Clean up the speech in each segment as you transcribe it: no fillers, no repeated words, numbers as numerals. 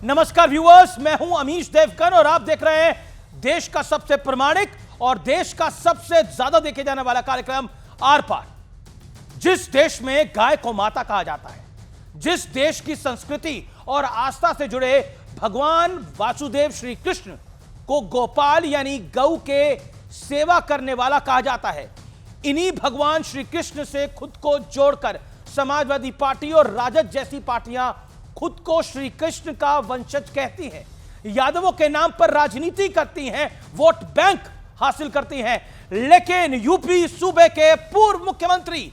नमस्कार व्यूअर्स, मैं हूं अमीश देवगन और आप देख रहे हैं देश का सबसे प्रामाणिक और देश का सबसे ज्यादा देखे जाने वाला कार्यक्रम आर पार। जिस देश में गाय को माता कहा जाता है, जिस देश की संस्कृति और आस्था से जुड़े भगवान वासुदेव श्री कृष्ण को गोपाल यानी गौ के सेवा करने वाला कहा जाता है, इन्हीं भगवान श्री कृष्ण से खुद को जोड़कर समाजवादी पार्टी और राजद जैसी पार्टियां खुद को श्री कृष्ण का वंशज कहती हैं, यादवों के नाम पर राजनीति करती हैं, वोट बैंक हासिल करती हैं। लेकिन यूपी सूबे के पूर्व मुख्यमंत्री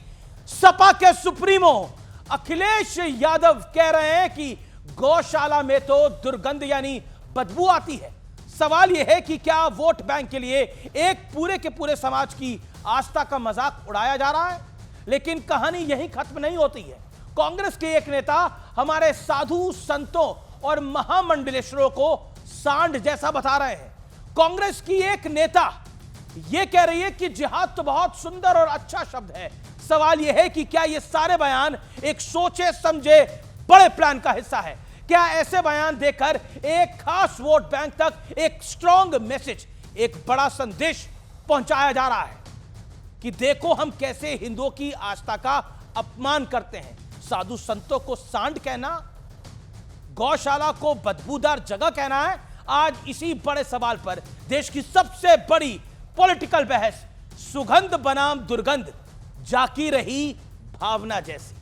सपा के सुप्रीमो अखिलेश यादव कह रहे हैं कि गौशाला में तो दुर्गंध यानी बदबू आती है। सवाल यह है कि क्या वोट बैंक के लिए एक पूरे के पूरे समाज की आस्था का मजाक उड़ाया जा रहा है? लेकिन कहानी यहीं खत्म नहीं होती है। कांग्रेस के एक नेता हमारे साधु संतों और महामंडलेश्वरों को सांड जैसा बता रहे हैं। कांग्रेस की एक नेता यह कह रही है कि जिहाद तो बहुत सुंदर और अच्छा शब्द है। सवाल यह है कि क्या यह सारे बयान एक सोचे समझे बड़े प्लान का हिस्सा है? क्या ऐसे बयान देकर एक खास वोट बैंक तक एक स्ट्रॉन्ग मैसेज, एक बड़ा संदेश पहुंचाया जा रहा है कि देखो हम कैसे हिंदुओं की आस्था का अपमान करते हैं? साधु संतों को सांड कहना, गौशाला को बदबूदार जगह कहना है। आज इसी बड़े सवाल पर देश की सबसे बड़ी पॉलिटिकल बहस, सुगंध बनाम दुर्गंध, जाकी रही भावना जैसी।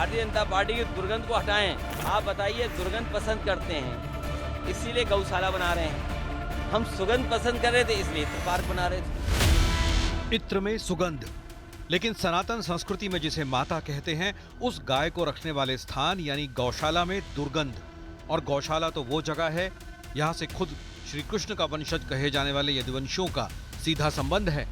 जनता पार्टी की दुर्गंध को हटाएं। आप बताइए, दुर्गंध पसंद करते हैं इसीलिए गौशाला बना रहे हैं। हम सुगंध पसंद कर रहे थे इसलिए तो पार्क बना रहे थे। इत्र में सुगंध, लेकिन सनातन संस्कृति में जिसे माता कहते हैं, उस गाय को रखने वाले स्थान यानी गौशाला में दुर्गंध। और गौशाला तो वो जगह है यहाँ से खुद श्री कृष्ण का वंशज कहे जाने वाले यदुवंशियों का सीधा संबंध है।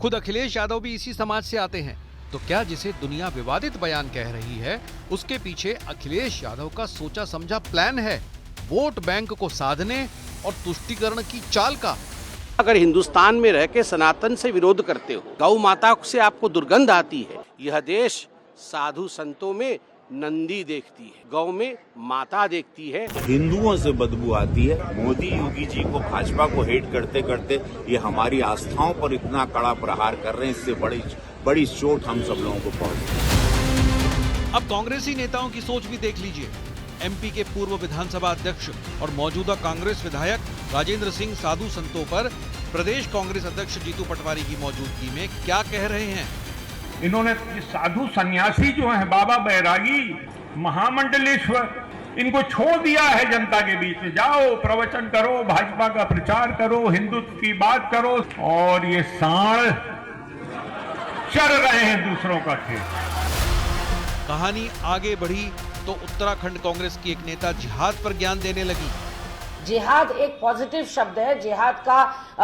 खुद अखिलेश यादव भी इसी समाज से आते हैं। तो क्या जिसे दुनिया विवादित बयान कह रही है, उसके पीछे अखिलेश यादव का सोचा समझा प्लान है, वोट बैंक को साधने और तुष्टीकरण की चाल का? अगर हिंदुस्तान में रह के सनातन से विरोध करते हो, गौ माता से आपको दुर्गंध आती है, यह देश साधु संतों में नंदी देखती है, गौ में माता देखती है। हिंदुओं से बदबू आती है। मोदी योगी जी को, भाजपा को हेट करते करते ये हमारी आस्थाओं पर इतना कड़ा प्रहार कर रहे हैं, इससे बड़ी चोट हम सब लोगों को पहुंची। अब कांग्रेसी नेताओं की सोच भी देख लीजिए। एमपी के पूर्व विधानसभा अध्यक्ष और मौजूदा कांग्रेस विधायक राजेंद्र सिंह साधु संतों पर प्रदेश कांग्रेस अध्यक्ष जीतू पटवारी की मौजूदगी में क्या कह रहे हैं? इन्होंने साधु सन्यासी जो हैं, बाबा बैरागी, महामंडलेश्वर, इनको छोड़ दिया है जनता के बीच में। जाओ प्रवचन करो, भाजपा का प्रचार करो, हिंदुत्व की बात करो, और ये सांड चल रहे हैं दूसरों का खेल। कहानी आगे बढ़ी तो उत्तराखंड कांग्रेस की एक नेता जिहाद पर ज्ञान देने लगी। जिहाद एक पॉजिटिव शब्द है। जिहाद का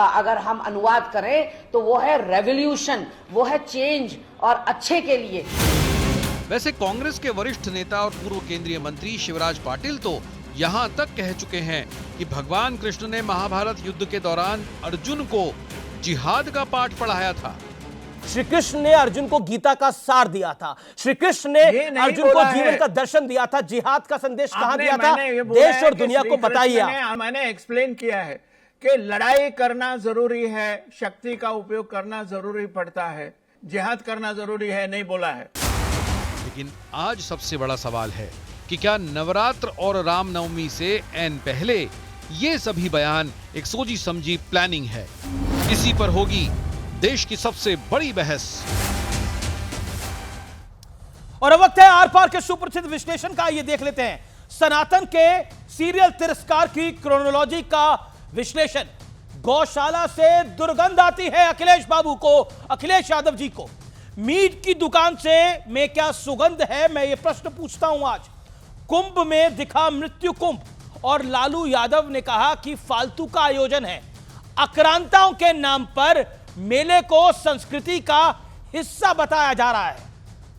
अगर हम अनुवाद करें तो वो है रेवोल्यूशन, वो है चेंज और अच्छे के लिए। वैसे कांग्रेस के वरिष्ठ नेता और पूर्व केंद्रीय मंत्री शिवराज पाटिल तो यहाँ तक कह चुके हैं कि भगवान कृष्ण ने महाभारत युद्ध के दौरान अर्जुन को जिहाद का पाठ पढ़ाया था। श्री कृष्ण ने अर्जुन को गीता का सार दिया था। श्री कृष्ण ने अर्जुन को जीवन का दर्शन दिया था। जिहाद का संदेश कहां दिया था? देश और दुनिया को बताइए। मैंने एक्सप्लेन किया है कि लड़ाई करना जरूरी है, शक्ति का उपयोग करना जरूरी पड़ता है, जिहाद करना जरूरी है नहीं बोला है। लेकिन आज सबसे बड़ा सवाल है कि क्या नवरात्र और रामनवमी से ऐन पहले ये सभी बयान एक सोची समझी प्लानिंग है? इसी पर होगी देश की सबसे बड़ी बहस। और अब वक्त है आर पार के सुप्रसिद्ध विश्लेषण का। ये देख लेते हैं सनातन के सीरियल तिरस्कार की क्रोनोलॉजी का विश्लेषण। गौशाला से दुर्गंध आती है अखिलेश बाबू को, अखिलेश यादव जी को। मीट की दुकान से में क्या सुगंध है, मैं ये प्रश्न पूछता हूं आज। कुंभ में दिखा मृत्यु कुंभ और लालू यादव ने कहा कि फालतू का आयोजन है। आक्रांताओं के नाम पर मेले को संस्कृति का हिस्सा बताया जा रहा है।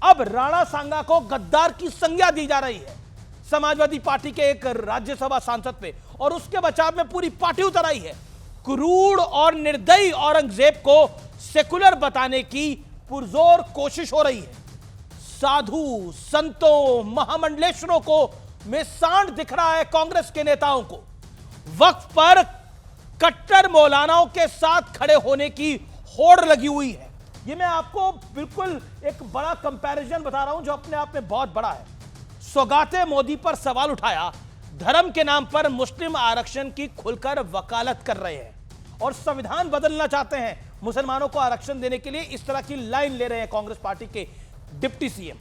अब राणा सांगा को गद्दार की संज्ञा दी जा रही है। समाजवादी पार्टी के एक राज्यसभा सांसद पे, और उसके बचाव में पूरी पार्टी उतर आई है। क्रूर और निर्दयी औरंगजेब को सेकुलर बताने की पुरजोर कोशिश हो रही है। साधु संतों महामंडलेश्वरों को में सांड दिख रहा है कांग्रेस के नेताओं को। वक्फ पर कट्टर मौलानाओं के साथ खड़े होने की होड़ लगी हुई है। ये मैं आपको बिल्कुल एक बड़ा कंपैरिजन बता रहा हूं जो अपने आप में बहुत बड़ा है। सौगाते मोदी पर सवाल उठाया, धर्म के नाम पर मुस्लिम आरक्षण की खुलकर वकालत कर रहे हैं और संविधान बदलना चाहते हैं मुसलमानों को आरक्षण देने के लिए। इस तरह की लाइन ले रहे हैं कांग्रेस पार्टी के डिप्टी सीएम।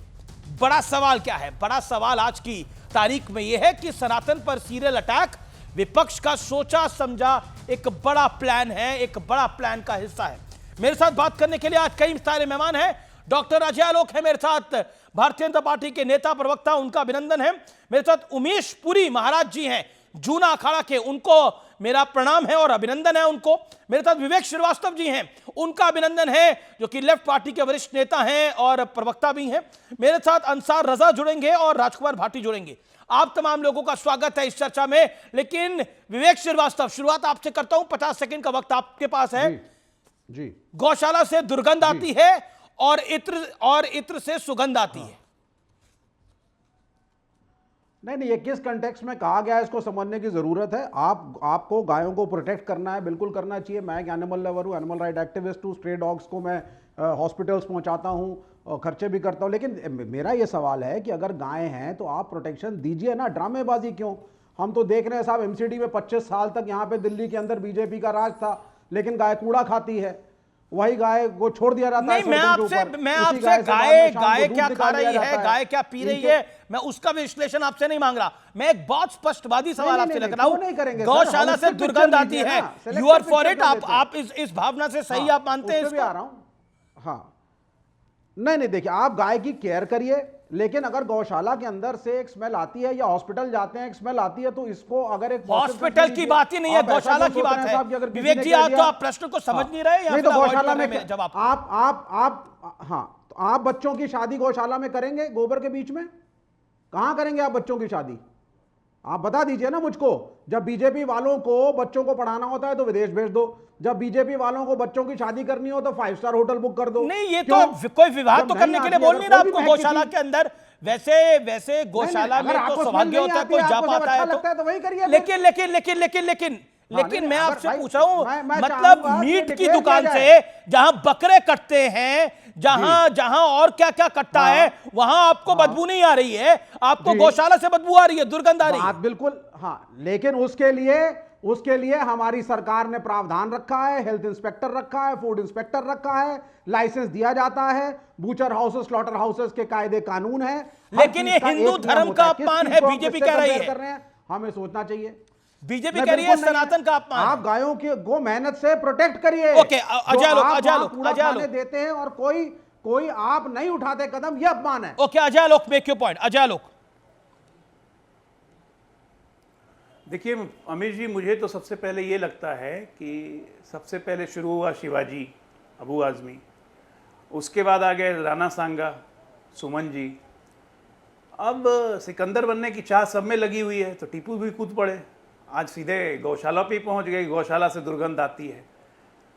बड़ा सवाल क्या है? बड़ा सवाल आज की तारीख में यह है कि सनातन पर सीरियल अटैक विपक्ष का सोचा समझा एक बड़ा प्लान है, एक बड़ा प्लान का हिस्सा है। मेरे साथ बात करने के लिए आज कई सारे मेहमान हैं। डॉक्टर अजय आलोक है मेरे साथ, भारतीय जनता पार्टी के नेता प्रवक्ता, उनका अभिनंदन है। मेरे साथ उमेश पुरी महाराज जी हैं जूना अखाड़ा के, उनको मेरा प्रणाम है और अभिनंदन है उनको। मेरे साथ विवेक श्रीवास्तव जी हैं, उनका अभिनंदन है, जो कि लेफ्ट पार्टी के वरिष्ठ नेता हैं और प्रवक्ता भी हैं। मेरे साथ अंसार रजा जुड़ेंगे और राजकुमार भाटी जुड़ेंगे। आप तमाम लोगों का स्वागत है इस चर्चा में। लेकिन विवेक श्रीवास्तव, शुरुआत आपसे करता हूं, 50 सेकंड का वक्त आपके पास है। जी। गौशाला से दुर्गंध आती है और इत्र से सुगंध आती है। नहीं, ये किस कंटेक्स्ट में कहा गया है इसको समझने की जरूरत है। आपको गायों को प्रोटेक्ट करना है, बिल्कुल करना चाहिए। मैं एक एनिमल लवर हूँ, एनिमल राइट एक्टिविस्ट हूँ। स्ट्रे डॉग्स को मैं हॉस्पिटल्स पहुंचाता हूँ, खर्चे भी करता हूँ। लेकिन मेरा ये सवाल है कि अगर गायें हैं तो आप प्रोटेक्शन दीजिए ना, ड्रामेबाजी क्यों? हम तो देख रहे हैं साहब, एमसीडी में 25 साल तक यहाँ पे दिल्ली के अंदर बीजेपी का राज था, लेकिन गाय कूड़ा खाती है, वही गाय को छोड़ दिया जाता है। मैं आपसे गाय क्या खा रही है, गाय क्या पी रही है, मैं उसका विश्लेषण आपसे नहीं मांग रहा। मैं एक बहुत स्पष्टवादी सवाल आपसे लग रहा हूं। गौशाला से दुर्गंध आती है, यू आर फॉर इट? आप इस भावना से सही आप मानते हैं? आ रहा हूं। हाँ, नहीं, देखिए, आप गाय की केयर करिए, लेकिन अगर गौशाला के अंदर से एक स्मेल आती है या हॉस्पिटल जाते हैं एक स्मेल आती है, तो इसको अगर एक हॉस्पिटल की बात ही नहीं है, गौशाला की बात है। विवेक जी, आप तो आप प्रश्न को समझ नहीं रहे या नहीं? तो गौशाला में जब आप तो आप बच्चों की शादी गौशाला में करेंगे गोबर के बीच में? कहां करेंगे आप बच्चों की शादी? आप बता दीजिए ना मुझको। जब बीजेपी वालों को बच्चों को पढ़ाना होता है तो विदेश भेज दो, जब बीजेपी वालों को बच्चों की शादी करनी हो तो 5 स्टार होटल बुक कर दो। नहीं, ये तो कोई विवाह तो करने के लिए बोल नहीं रहा आपको गौशाला के अंदर। वैसे गौशाला में तो सौभाग्य होता है, कोई जा पाता है तो वही करिए। लेकिन मैं आपसे पूछ रहा हूं, मतलब मीट की दुकान से जहां बकरे कटते हैं, जहां और क्या क्या कटता है, वहां आपको बदबू नहीं आ रही है, आपको गौशाला से बदबू आ रही है, दुर्गंध आ रही है। बिल्कुल, हाँ। लेकिन उसके लिए हमारी सरकार ने प्रावधान रखा है, हेल्थ इंस्पेक्टर रखा है, फूड इंस्पेक्टर रखा है, लाइसेंस दिया जाता है, बूचर हाउसेस, स्लॉटर हाउसेस के कायदे कानून है। लेकिन ये हिंदू धर्म का अपमान है, बीजेपी कह रही है। हमें सोचना चाहिए। बीजेपी कह रही है सनातन का अपमान। आप गायों की गो मेहनत से प्रोटेक्ट करिए। ओके, अजय देते हैं और कोई आप नहीं उठाते कदम, यह अपमान है। Okay, Ajay Alok, make your point. Ajay Alok, देखिए अमीर जी, मुझे तो सबसे पहले ये लगता है कि सबसे पहले शुरू हुआ शिवाजी, अबू आजमी, उसके बाद आ गए राणा सांगा, सुमन जी, अब सिकंदर बनने की चाह सब में लगी हुई है, तो टीपू भी कूद पड़े, आज सीधे गौशाला पे पहुंच गए। गौशाला से दुर्गंध आती है।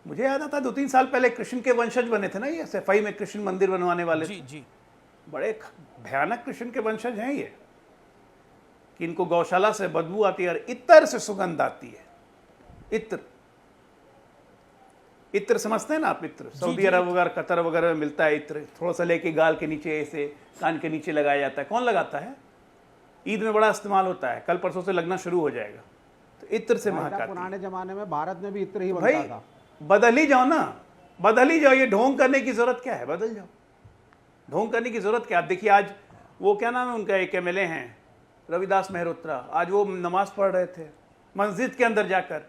मुझे याद आता 2-3 साल पहले कृष्ण के वंशज बने थे ना, ये सफाई में कृष्ण मंदिर बनवाने वाले। जी। बड़े भयानक कृष्ण के वंशज हैं ये, कि इनको गौशाला से बदबू आती है और इत्र से सुगंध आती है। इत्र समझते हैं ना आप? इत्र सऊदी अरब वगैरह, कतर वगैरह में मिलता है इत्र, थोड़ा सा लेके गाल के नीचे, ऐसे कान के नीचे लगाया जाता है। कौन लगाता है? ईद में बड़ा इस्तेमाल होता है, कल परसों से लगना शुरू हो जाएगा। तो इत्र से महक आती है। पुराने जमाने में भारत में भी इत्र ही बनता था। बदल ही जाओ ना, बदल ही जाओ। ये ढोंग करने की जरूरत क्या है? बदल जाओ, ढोंग करने की जरूरत क्या? आप देखिए, आज वो क्या नाम है उनका, एक एमएलए हैं रविदास मेहरोत्रा, आज वो नमाज पढ़ रहे थे मस्जिद के अंदर जाकर।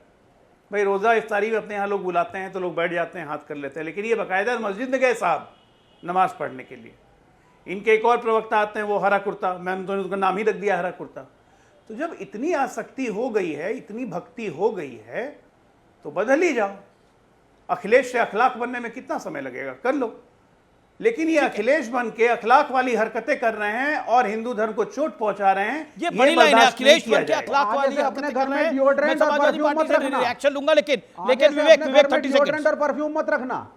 भाई रोज़ा इफ्तारी में अपने यहाँ लोग बुलाते हैं तो लोग बैठ जाते हैं, हाथ कर लेते हैं, लेकिन ये बाकायदा मस्जिद में गए साहब नमाज पढ़ने के लिए। इनके एक और प्रवक्ता आते हैं, वो हरा कुर्ता, मैंने तो उनका नाम ही रख दिया हरा कुर्ता। तो जब इतनी आसक्ति हो गई है, इतनी भक्ति हो गई है, तो बदल ही जाओ। अखिलेश से अखलाक बनने में कितना समय लगेगा? कर लो। लेकिन ये अखिलेश बन के अखलाक वाली हरकतें कर रहे हैं और हिंदू धर्म को चोट पहुंचा रहे हैं। ये बड़ी लाइन है, बर्दाश्त नहीं अखिलेश किया बन के जाएगा। अखलाक आगे वाली से हरकतें अपने कर घर रहे में हैं। डिओड्रेंट मैं और समाजवादी परफ्यूम पार्टी मत से रखना। रिएक्शन लूंगा, लेकिन आगे से विवेक अपने घर में 30 डिओड्रेंट सेकंड्स। और परफ्यूम मत रखना।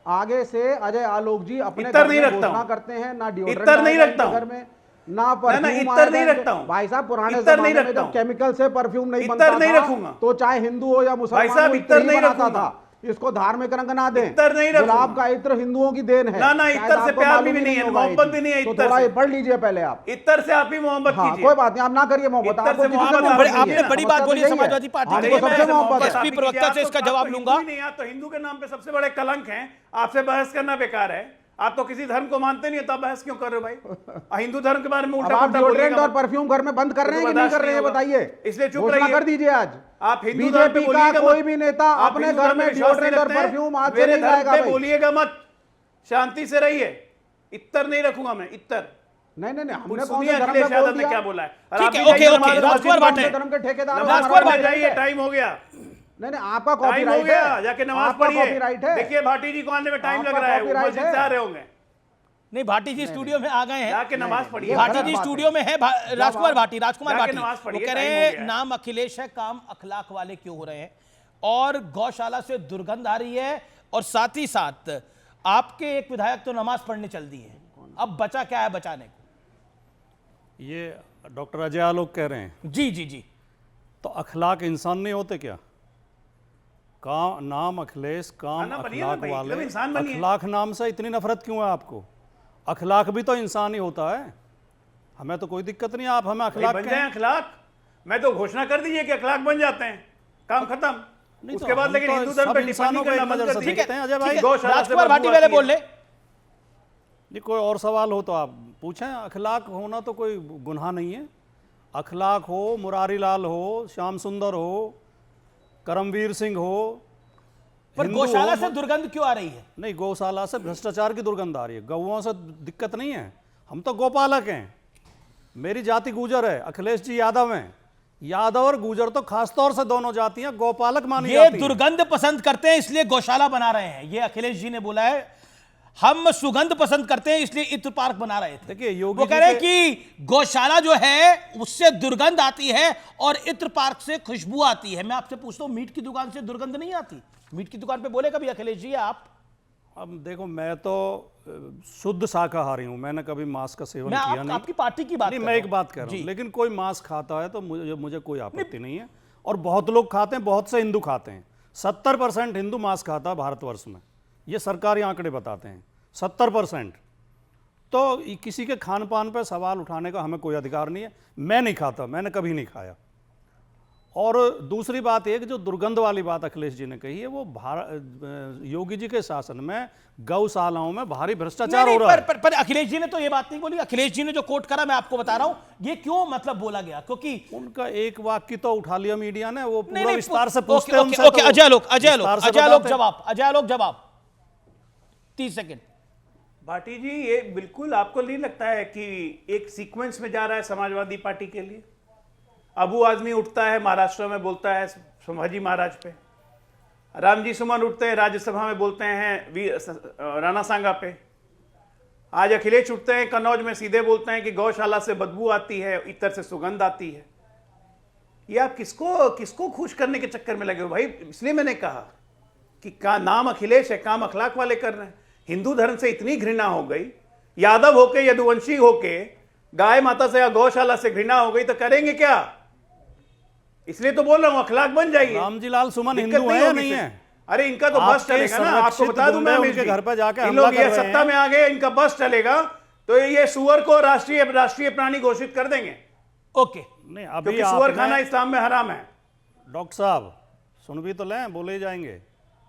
आगे से अजय आलोक जी अपने इत्तर घर नहीं में रखता घोषणा हूं। करते हैं ना डिओड्रेंट इत्तर नहीं आएगा रखता इनके हूं। घर में, ना परफ्यूम इत्तर नहीं आएगा रखता इनके- हूं। भाई साहब पुराने इत्तर नहीं जमाने में रखता जब हूं। केमिकल से परफ्यूम नहीं इत्तर बनता नहीं था रखूंगा। तो चाहे हिंदू हो या मुसलमान साहब, हो, इत्तर इत्र ही नहीं बनाता रखूंगा। था। इसको धार्मिक रंग ना दें। इत्तर नहीं रखूंगा। गुलाब का इत्र हिंदुओं की देन है। ना, ना, शायद इत्तर से आपको प्यार मालूम भी ही नहीं है, होगा ये मोहब्बत चीज। भी नहीं है तो इत्तर थोड़ा से। ये पढ़ लीजिए पहले आप। इत्तर से आप ही मोहब्बत हाँ, कीजिए। कोई बात नहीं, आप ना करिए मोहब्बत। इत्तर आपको से किसी से मोहब्बत मोहब्बत आपने नहीं है। आपने बड़ी समझ बात तो बोली यही है। समाजवादी पार्टी आपको की। सबसे मोहब्बत है। एसपी प्रवक्ता से इसका जवाब लूंगा। नहीं, आप तो हिंदू के नाम पे सबसे बड़े कलंक हैं। आपसे बहस करना बेकार है। आप तो किसी धर्म को मानते नहीं हो, तब बहस क्यों कर रहे हो भाई? हिंदू धर्म के बारे में अब उल्टा आप पुल्टा डिओड्रेंट बोलिएगा और मत। परफ्यूम घर में बंद कर रहे हैं कि नहीं कर रहे हैं, बताइए। इसलिए चुप घोषणा रहिए। कर दीजिए आज। आप हिंदू धर्म पे बीजेपी का बोलिएगा कोई मत। भी नेता आप अपने हिंदू घर धर्म में पे विश्वास नहीं डिओड्रेंट और रखते हैं, परफ्यूम आज से मेरे नहीं धर्म लाएगा पे भाई। बोलिएगा मत। शांति से रहिए। इत्तर नहीं रखूंगा मैं, इत्तर। नहीं नहीं नहीं, हमने कौन सुनिए से धर्म अखिलेश पे यादव बोल ने दिया? क्या बोला है। और ठीक आप है, भी ओके, जाइए ओके, नमाज राजकुमार पढ़ने। भाटे। धर्म के ठेकेदार नमाज हमारा पढ़ने right जाइए, है। टाइम हो गया। नहीं नहीं, आपका टाइम हो कॉपीराइट गया, है। जाके नमाज आपका पढ़िए। कॉपीराइट है। देखिए भाटी जी को आने में टाइम लग आपका रहा है, वो कॉपीराइट मस्जिद है। से आ रहे होंगे। नहीं, भाटी जी स्टूडियो में आ गए हैं। जाके नमाज पढ़िए। भाटी गलत जी बात स्टूडियो में है। राजकुमार भाटी, राजकुमार जाके भाटी, नमाज वो पढ़िए, कह टाइम रहे हो हैं गया है। नाम अखिलेश है, काम अखलाक वाले क्यों हो रहे हैं, और गौशाला से दुर्गंध आ रही है, और साथ ही साथ आपके एक विधायक तो नमाज पढ़ने चल दिए हैं। अब बचा क्या है बचाने को? ये डॉक्टर अजय आलोक कह रहे हैं। जी जी जी। तो अखलाक इंसान नहीं होते क्या? काम नाम अखिलेश, काम ना बनिए ना अखलाक भाई, वाले। एकदम इंसान बनिए। अखलाक नाम से इतनी नफरत क्यों है आपको? अखलाक भी तो इंसान ही होता है। हमें तो कोई दिक्कत नहीं, आप हमें अखलाक बन कहें। जाए अखलाक। मैं तो घोषणा कर दीजिए कि अखलाक बन जाते हैं, काम खत्म। नहीं तो उसके बाद हम लेकिन तो हिंदू धर्म सब पे टिप्पणी इंसानों को करना एक बंद नजर कर से दीजिए। देखते हैं अजय भाई। गौशाला से राजकुमार बदबू भाटी पहले आती है। बोल ले। जी कोई और सवाल हो तो आप पूछें। अखलाक होना तो कोई गुनाह नहीं है। अखलाक हो, मुरारी लाल हो, श्याम सुंदर हो, करमवीर सिंह हो, पर हिंदू गौशाला हो, से दुर्गंध क्यों आ रही है? नहीं गौशाला से भ्रष्टाचार की दुर्गंध आ रही है। गौओं से दिक्कत नहीं है, हम तो गोपालक हैं। मेरी जाति गुजर है, अखिलेश जी यादव हैं। यादव और गुजर तो खासतौर से दोनों जातियां गोपालक मानी ये जाती हैं। दुर्गंध पसंद करते हैं इसलिए गौशाला बना रहे हैं, ये अखिलेश जी ने बोला है। हम सुगंध पसंद करते हैं इसलिए इत्र पार्क बना रहे थे। देखिए योगी वो कह जी रहे हैं के- कि गौशाला जो है उससे दुर्गंध आती है और इत्र पार्क से खुशबू आती है। मैं आपसे पूछता हूं, मीट की दुकान से दुर्गंध नहीं आती? मीट की दुकान पे बोले कभी अखिलेश जी आप? अब देखो मैं तो शुद्ध शाकाहारी हूं, मैंने कभी मांस का सेवन मैं किया नहीं। आपकी पार्टी की बात नहीं कर मैं रहा एक हूं। बात कह रहा जी। हूं, लेकिन कोई मांस खाता है तो मुझे कोई आपत्ति नहीं है। और बहुत लोग खाते हैं, बहुत से हिंदू खाते हैं। 70% हिंदू मांस खाता है भारतवर्ष में, ये सरकारी आंकड़े बताते हैं। 70%। तो किसी के खान पान पर सवाल उठाने का हमें कोई अधिकार नहीं है। मैं नहीं खाता, मैंने कभी नहीं खाया। और दूसरी बात एक जो दुर्गंध वाली बात अखिलेश जी ने कही है, वो योगी जी के शासन में गौशालाओं में भारी भ्रष्टाचार नहीं, हो रहा है। पर अखिलेश जी ने तो ये बात नहीं बोली। अखिलेश जी ने जो कोट करा मैं आपको बता रहा हूं, ये क्यों मतलब बोला गया, क्योंकि उनका एक वाक्य तो उठा लिया मीडिया ने, वो नहीं, पूरा विस्तार से ओके, पूछते हैं ओके, उनसे ओके, तो अजय लोग जवाब 30 सेकंड। भाटी जी ये बिल्कुल आपको नहीं लगता है कि एक सीक्वेंस में जा रहा है समाजवादी पार्टी के लिए? अबू आजमी उठता है महाराष्ट्र में, बोलता है संभाजी महाराज पे। रामजी सुमन उठते हैं राज्यसभा में, बोलते हैं राणा सांगा पे। आज अखिलेश उठते हैं कन्नौज में, सीधे बोलते हैं कि गौशाला से बदबू आती है, इतर से सुगंध आती है। ये आप किसको खुश करने के चक्कर में लगे हो भाई? इसलिए मैंने कहा कि नाम अखिलेश है, काम अखलाक वाले कर रहे हैं। हिंदू धर्म से इतनी घृणा हो गई, यादव होके यदुवंशी होके गाय माता से या गौशाला से घृणा हो गई तो करेंगे क्या? इसलिए तो बोल रहा हूं अखलाक बन जाइए। रामजी लाल सुमन दिक्कत हिंदू है या होगी नहीं फिर। है? अरे इनका तो बस चलेगा ना, आपको बता दूं मैं, उनके घर पे जाके इन हमला लोग कर ये रहे सत्ता हैं। में आ गए, इनका बस चलेगा तो ये सुअर को राष्ट्रीय प्राणी घोषित कर देंगे। ओके, नहीं अभी क्योंकि सुअर आपने- खाना इस्लाम में हराम है। डॉक्टर साहब सुन भी तो लें, बोले ही जाएंगे।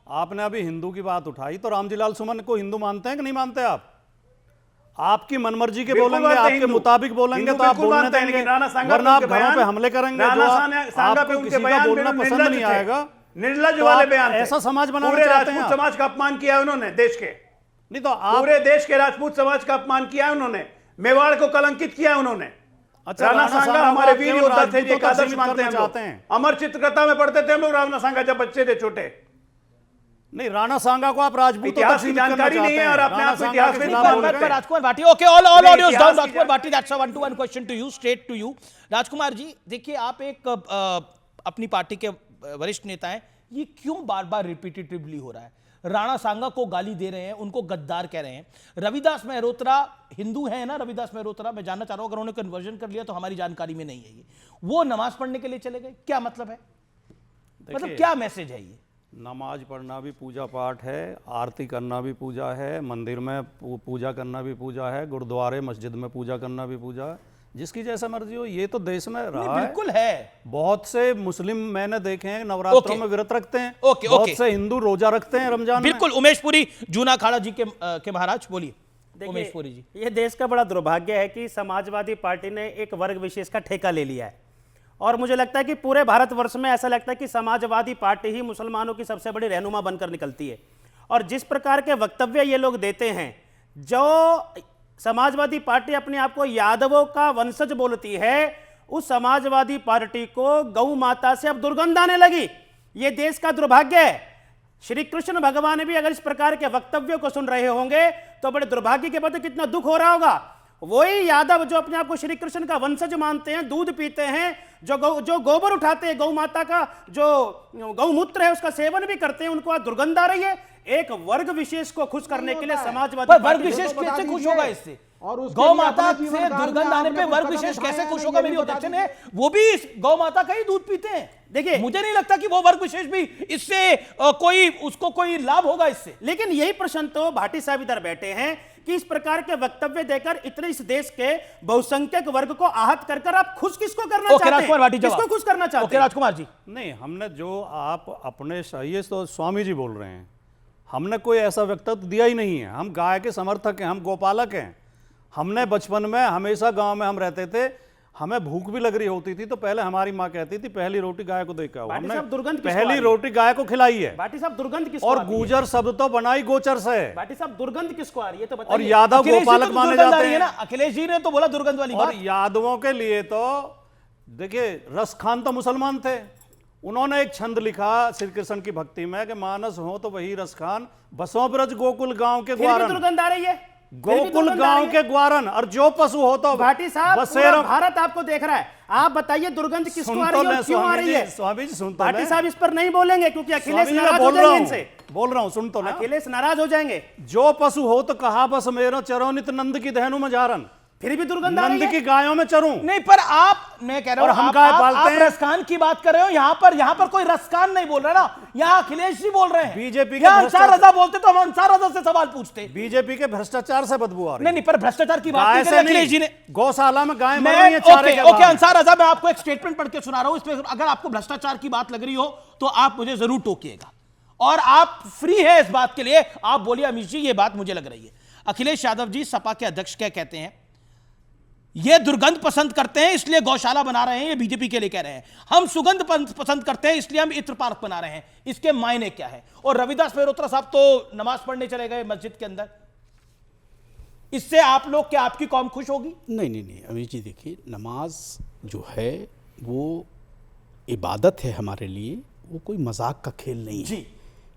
आपने अभी हिंदू की बात उठाई, तो रामजी लाल सुमन को हिंदू मानते हैं कि नहीं मानते आप? आपकी मनमर्जी के बिल्कुल बोलेंगे, मानते हैं आपके हिंदू। मुताबिक बोलेंगे हिंदू तो आप बिल्कुल बोलने मानते हैं, देंगे, लेकिन राणा सांगा वरना आप पे उनके घरों पे बयान- हमले करेंगे। राणा जो सांगा पे आपको उनके किसी का बयान बोलना बिल्कुल पसंद नहीं निर्लज थे। आएगा, निर्लज तो वाले आप बयान थे। ऐसा समाज बनाना पूरे चाहते हैं राजपूत आप? समाज का अपमान किया है उन्होंने, देश के नहीं तो आप पूरे देश के राजपूत समाज का अपमान किया है उन्होंने। मेवाड़ को कलंकित किया है उन्होंने। अच्छा, राणा सांगा हमारे वीर केवल योद्धा थे, राजपूतों एक तक आदर्श सीमित मानते करना हैं हम चाहते लोग। हैं। अमर चित्रकथा में पढ़ते थे हम लोग राणा सांगा जब बच्चे थे छोटे। नहीं, राणा सांगा को आप राजपूतों तक इतिहास की सीमित करना जानकारी नहीं है चाहते और हैं। अपने राणा आप को सांगा इतिहास के में नहीं खिलाफ बोल बोल रहे रहे हैं। Rajkumar Bhati, okay, all audios down, इतिहास की Rajkumar Bhati, that's a 1-to-1 question to you, straight to you. Rajkumar ji, देखिए आप एक अपनी पार्टी के वरिष्ठ नेता हैं, ये क्यों बार बार रिपीटेटिवली हो रहा है? राणा सांगा को गाली दे रहे हैं, उनको गद्दार कह रहे हैं। रविदास मेहरोत्रा हिंदू है ना, रविदास मेहरोत्रा, मैं जानना चाह रहा हूं, अगर उन्होंने कन्वर्जन कर लिया तो हमारी जानकारी में नहीं है ये, वो नमाज पढ़ने के लिए चले गए, क्या मतलब है? मतलब क्या मैसेज है ये? नमाज पढ़ना भी पूजा पाठ है, आरती करना भी पूजा है, मंदिर में पूजा करना भी पूजा है, गुरुद्वारे मस्जिद में पूजा करना भी पूजा है, जिसकी जैसा मर्जी हो। ये तो देश में रहा है, बिल्कुल है। बहुत से मुस्लिम मैंने देखे हैं नवरात्रों में व्रत रखते हैं, बहुत से हिंदू रोजा रखते हैं रमजान में। बिल्कुल। उमेश पुरी, जूना अखाड़ा जी के महाराज, बोलिए उमेश पुरी जी। ये देश का बड़ा दुर्भाग्य है कि समाजवादी पार्टी ने एक वर्ग विशेष का ठेका ले लिया है, और मुझे लगता है कि पूरे भारतवर्ष में ऐसा लगता है कि समाजवादी पार्टी ही मुसलमानों की सबसे बड़ी रहनुमा बनकर निकलती है। और जिस प्रकार के वक्तव्य ये लोग देते हैं, जो समाजवादी पार्टी अपने आप को यादवों का वंशज बोलती है, उस समाजवादी पार्टी को गौ माता से अब दुर्गंध आने लगी। ये देश का दुर्भाग्य है। श्री कृष्ण भगवान भी अगर इस प्रकार के वक्तव्यों को सुन रहे होंगे तो बड़े दुर्भाग्य के बाद कितना दुख हो रहा होगा। वही यादव जो अपने आप को श्री कृष्ण का वंशज मानते हैं, दूध पीते हैं, जो गोबर उठाते हैं, गौ माता का जो गौमूत्र है उसका सेवन भी करते हैं, उनको आज दुर्गंध आ रही है। एक वर्ग विशेष को खुश करने के लिए समाजवादी वर्ग विशेष कैसे खुश होगा इससे? और गौ माता से दुर्गंध आने पे वर्ग विशेष कैसे खुश होगा? मेरी ऑब्जेक्शन है, वो भी इस गौ माता का ही दूध पीते हैं। देखिए, मुझे नहीं लगता कि वो वर्ग विशेष भी इससे उसको कोई लाभ होगा इससे। लेकिन यही प्रश्न तो भाटी साहब इधर बैठे हैं कि इस प्रकार के वक्तव्य देकर इतने इस देश के बहुसंख्यक वर्ग को आहत कर आप खुश किसको करना चाहते हैं? किसको खुश करना चाहते हैं? राजकुमार जी, नहीं, हमने जो आप अपने ये तो स्वामी जी बोल रहे हैं, हमने कोई ऐसा वक्तव्य दिया ही नहीं है। हम गाय के समर्थक हैं, हम गोपालक हैं। हमने बचपन में हमेशा गांव में हम रहते थे, हमें भूख भी लग रही होती थी तो पहले हमारी माँ कहती थी पहली रोटी गाय को देकर आओ। हमने पहली रोटी गाय को खिलाई है। भाटी साहब, दुर्गंध किसको और गुजर शब्द तो बनाई गोचर से। भाटी साहब, दुर्गंध किसको आ रही है तो बताइए। और यादव गोपालक माने जाते हैं ना, अखिलेश जी ने तो बोला दुर्गंध वाली बात। और यादवों के लिए तो देखिए, रस खान तो मुसलमान थे, उन्होंने एक छंद लिखा श्री कृष्ण की भक्ति में कि मानस हो तो वही रस खान, बसों ब्रज गोकुल गांव के ग्वारन। दुर्गंध आ रही है, गोकुल गांव के ग्वारन, और जो पशु हो तो भाटी साहब, पूरा भारत आपको देख रहा है। आप बताइए दुर्गंध किसको आ रही है और क्यों आ रही है? स्वामी जी सुन तो भाटी साहब इस पर नहीं बोलेंगे क्योंकि अखिलेश नाराज हो जाएंगे इनसे। बोल रहा हूं, सुन तो ना। अखिलेश नाराज हो जाएंगे। जो पशु हो तो कहा बस मेरो चरोनित नंद की दहनु में जारन, फिर भी दुर्गंध आ रही है। नंद की गायों में चरूं। नहीं, पर मैं कह रहा हूं, हम गाय पालते हैं। रसखान की बात कर रहे हो, यहाँ पर कोई रसखान नहीं बोल रहा ना, यहाँ अखिलेश जी बोल रहे हैं। बीजेपी के अंसार रजा बोलते तो हम अंसार रजा से सवाल पूछते। बीजेपी के भ्रष्टाचार से बदबू आ रही है। नहीं, पर भ्रष्टाचार की बात नहीं अखिलेश जी ने। गौशाला में गाय मर रही है चारे के ओके, अंसार रजा, मैं आपको एक स्टेटमेंट पढ़ के सुना रहा हूं, इसमें अगर आपको भ्रष्टाचार की बात लग रही हो तो आप मुझे जरूर टोकिएगा, और आप फ्री है इस बात के लिए। आप बोलिए अमित जी, ये बात मुझे लग रही है। अखिलेश यादव जी, सपा के अध्यक्ष क्या कहते हैं? ये दुर्गंध पसंद करते हैं इसलिए गौशाला बना रहे हैं, ये बीजेपी के लिए कह रहे हैं। हम सुगंध पसंद करते हैं इसलिए हम इत्र पार्क बना रहे हैं, इसके मायने क्या है? और रविदास मेहरोत्रा साहब तो नमाज पढ़ने चले गए मस्जिद के अंदर, इससे आप लोग, क्या आपकी कौम खुश होगी? नहीं अमित जी, देखिए, नमाज जो है वो इबादत है हमारे लिए, वो कोई मजाक का खेल नहीं है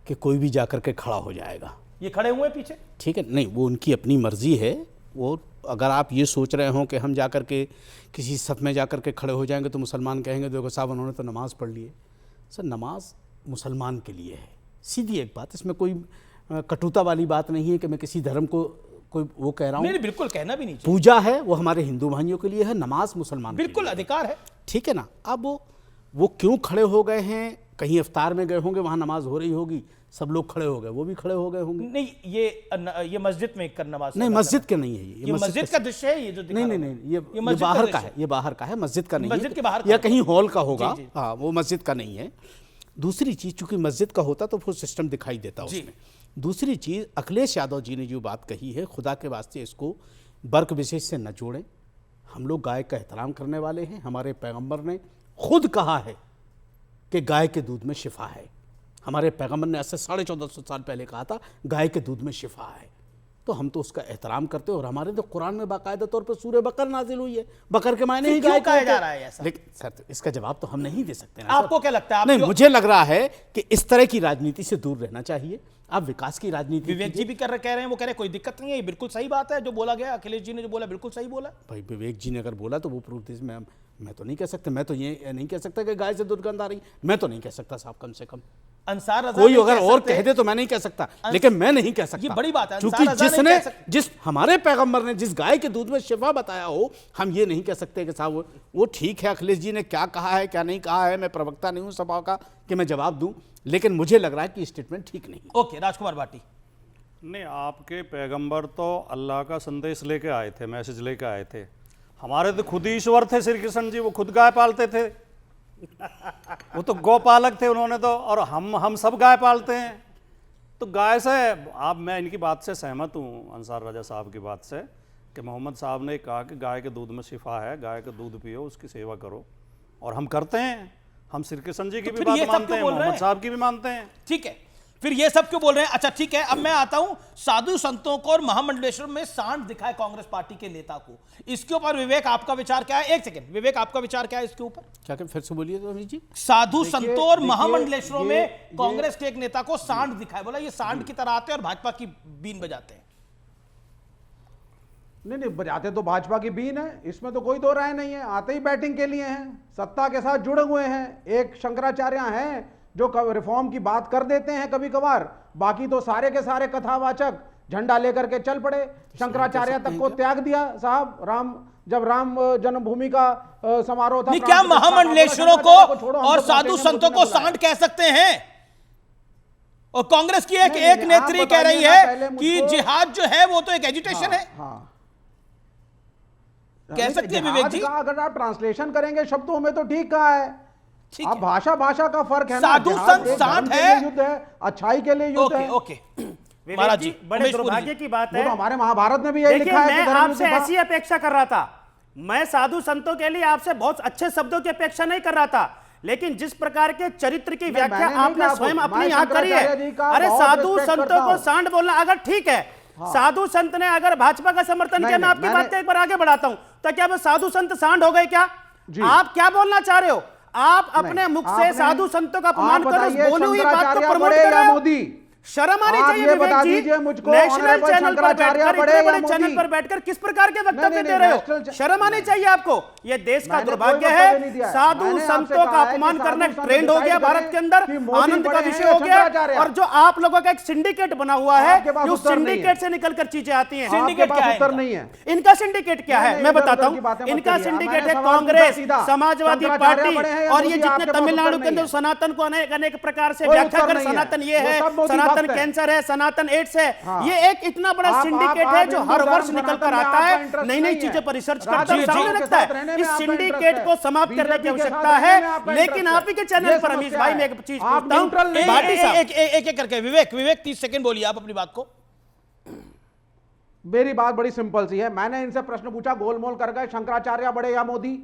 कि कोई भी जाकर के खड़ा हो जाएगा। ये खड़े हुए पीछे, ठीक है, नहीं, वो उनकी अपनी मर्जी है। वो अगर आप ये सोच रहे हो कि हम जाकर के किसी सफ में जाकर के खड़े हो जाएंगे तो मुसलमान कहेंगे देखो साहब उन्होंने तो नमाज़ पढ़ ली है। सर, नमाज मुसलमान के लिए है, सीधी एक बात, इसमें कोई कटुता वाली बात नहीं है कि मैं किसी धर्म को कोई वो कह रहा हूँ। नहीं, बिल्कुल कहना भी नहीं चाहिए। पूजा है वो हमारे हिंदू भाइयों के लिए है, नमाज मुसलमान बिल्कुल अधिकार है, ठीक है ना। अब वो क्यों खड़े हो गए हैं? कहीं इफ्तार में गए होंगे, वहाँ नमाज हो रही होगी, सब लोग खड़े हो गए, वो भी खड़े हो गए होंगे। नहीं, ये मस्जिद में कर नमाज नहीं, मस्जिद के नहीं है ये मस्जिद का दृश्य है ये जो दिखा नहीं, ये बाहर का है, ये बाहर का है, मस्जिद का नहीं है, मस्जिद के बाहर या कहीं हॉल का होगा। हाँ, वो मस्जिद का नहीं है। दूसरी चीज, चूंकि मस्जिद का होता तो वो सिस्टम दिखाई देता उसमें। दूसरी चीज, अखिलेश यादव जी ने जो बात कही है, खुदा के वास्ते इसको वर्ग विशेष से न जोड़ें। हम लोग गाय का एहतराम करने वाले हैं। हमारे पैगंबर ने खुद कहा है कि गाय के दूध में शिफा है। हमारे पैगंबर ने ऐसे 1450 साल पहले कहा था गाय के दूध में शिफा है। तो हम तो उसका एहतराम करते हैं। और हमारे तो कुरान में बाकायदा तौर पर सूरह बकर नाजिल हुई है, बकर के मायने ही गाय कहा जा रहा है ऐसा? लेकिन सर इसका जवाब तो हम नहीं दे सकते ना। आपको क्या लगता है? नहीं, मुझे लग रहा है कि इस तरह की राजनीति से दूर रहना चाहिए। आप विकास की राजनीति, विवेक जी भी कह रहे हैं, वो कह रहे हैं कोई दिक्कत नहीं है, ये बिल्कुल सही बात है जो बोला गया। अखिलेश जी ने जो बोला बिल्कुल सही बोला। भाई विवेक जी ने अगर बोला तो वो प्रूफ में मैं तो नहीं कह सकता। मैं तो ये नहीं कह सकता कि गाय से दुर्गंध आ रही, मैं तो नहीं कह सकता साहब। कम से कम अंसार रजा कोई अगर और कह दे तो मैं नहीं कह सकता, लेकिन मैं नहीं कह सकता। ये बड़ी बात है, क्योंकि जिस हमारे पैगंबर ने जिस गाय के दूध में शिफा बताया हो, हम ये नहीं कह सकते कि साहब वो ठीक है, अखिलेश जी ने क्या कहा है क्या नहीं कहा है। मैं प्रवक्ता नहीं हूं सभा का कि मैं जवाब दूं, लेकिन मुझे लग रहा है कि स्टेटमेंट ठीक नहीं। ओके, राजकुमार भाटी। नहीं, आपके पैगंबर तो अल्लाह का संदेश लेके आए थे, मैसेज लेके आए थे। हमारे तो खुद ही ईश्वर थे श्री कृष्ण जी, वो खुद गाय पालते थे। वो तो गौपालक थे उन्होंने तो, और हम सब गाय पालते हैं। तो गाय से मैं इनकी बात से सहमत हूँ, अंसार रजा साहब की बात से, कि मोहम्मद साहब ने कहा कि गाय के दूध में शिफा है, गाय का दूध पियो, उसकी सेवा करो, और हम करते हैं। हम श्री कृष्ण जी की भी बात मानते हैं, मोहम्मद साहब की भी मानते हैं। ठीक है, फिर ये सब क्यों बोल रहे हैं? अच्छा ठीक है, अब मैं आता हूं साधु संतों को और महामंडलेश्वर में सांड दिखाए कांग्रेस पार्टी के नेता को, इसके ऊपर विवेक आपका विचार क्या है? एक सेकंड, विवेक आपका विचार क्या है इसके ऊपर? क्या फिर से बोलिए तो अमित जी। साधु संतों और महामंडलेश्वरों में कांग्रेस के एक नेता को सांड दिखाए, बोला ये सांड की तरह आते हैं और भाजपा की बीन बजाते हैं। नहीं, बजाते तो भाजपा की बीन है, इसमें तो कोई दो राय नहीं है। आते ही बैटिंग के लिए हैं, सत्ता के साथ जुड़े हुए हैं। एक शंकराचार्य हैं जो रिफॉर्म की बात कर देते हैं कभी कभार, बाकी तो सारे के सारे कथावाचक झंडा लेकर के चल पड़े। शंकराचार्य तक को त्याग दिया साहब, जब राम जन्मभूमि का समारोह था। क्या महामंडलेश्वरों को और साधु संतों को सांड कह सकते हैं? और कांग्रेस की एक नेत्री कह रही है कि जिहाद जो है वो तो एक एजुटेशन है। कह सकते हैं विवेक जी? अगर आप ट्रांसलेशन करेंगे शब्दों में तो ठीक कहा है। अब भाषा का फर्क है ना। साधु संत सांड है, युद्ध है, अच्छाई के लिए युद्ध है। ओके, विवेक जी, बड़े दुर्भाग्य की बात है, हमारे महाभारत में भी यही लिखा है। मैं आपसे ऐसी अपेक्षा कर रहा था, मैं साधु संतों के लिए आपसे बहुत अच्छे शब्दों की अपेक्षा नहीं कर रहा था, लेकिन जिस प्रकार के चरित्र की व्याख्या आपने स्वयं अपनी यहां करी है। अरे साधु संतों को सांड बोलना अगर ठीक है, साधु संत ने अगर भाजपा का समर्थन किया, मैं आपकी बात को एक बार आगे बढ़ाता हूं, तो क्या वो साधु संत सांड हो गए क्या? आप क्या बोलना चाह रहे हो? आप अपने मुख से साधु संतों का अपमान कर बोली हुई बात को प्रमोट कर रहे हो। शर्म आनी चाहिए विवेक जी। नेशनल चैनल पर बैठकर, इतने बड़े चैनल पर बैठकर किस प्रकार के वक्तव्य दे रहे हो? शर्म आनी चाहिए आपको। ये देश का दुर्भाग्य है, साधु संतों का अपमान करना ट्रेंड हो गया भारत के अंदर, आनंद का विषय हो गया। और जो आप लोगों का एक सिंडिकेट बना हुआ है, उस सिंडिकेट से निकलकर चीजें आती हैं। सिंडिकेट क्या है? इनका सिंडिकेट क्या है मैं बताता हूं। इनका सिंडिकेट है कांग्रेस, समाजवादी पार्टी, और ये जितने तमिलनाडु के अंदर सनातन को अनेक प्रकार से व्याख्या कर, सनातन ये है, सनातन कैंसर है, सनातन एड्स है। ये एक इतना बड़ा सिंडिकेट है जो हर वर्ष निकल कर आता है, नई नई चीजों पर रिसर्च करता है, सामने लगता है। इस सिंडिकेट को समाप्त करने की आवश्यकता है। लेकिन आप ही के चैनल पर अमीश भाई मैं एक चीज पूछता हूं, एक करके विवेक 30 सेकंड बोलिए आप अपनी बात को। मेरी बात बड़ी सिंपल सी है। मैंने इनसे प्रश्न पूछा, गोलमोल कर गए, शंकराचार्य बड़े या मोदी?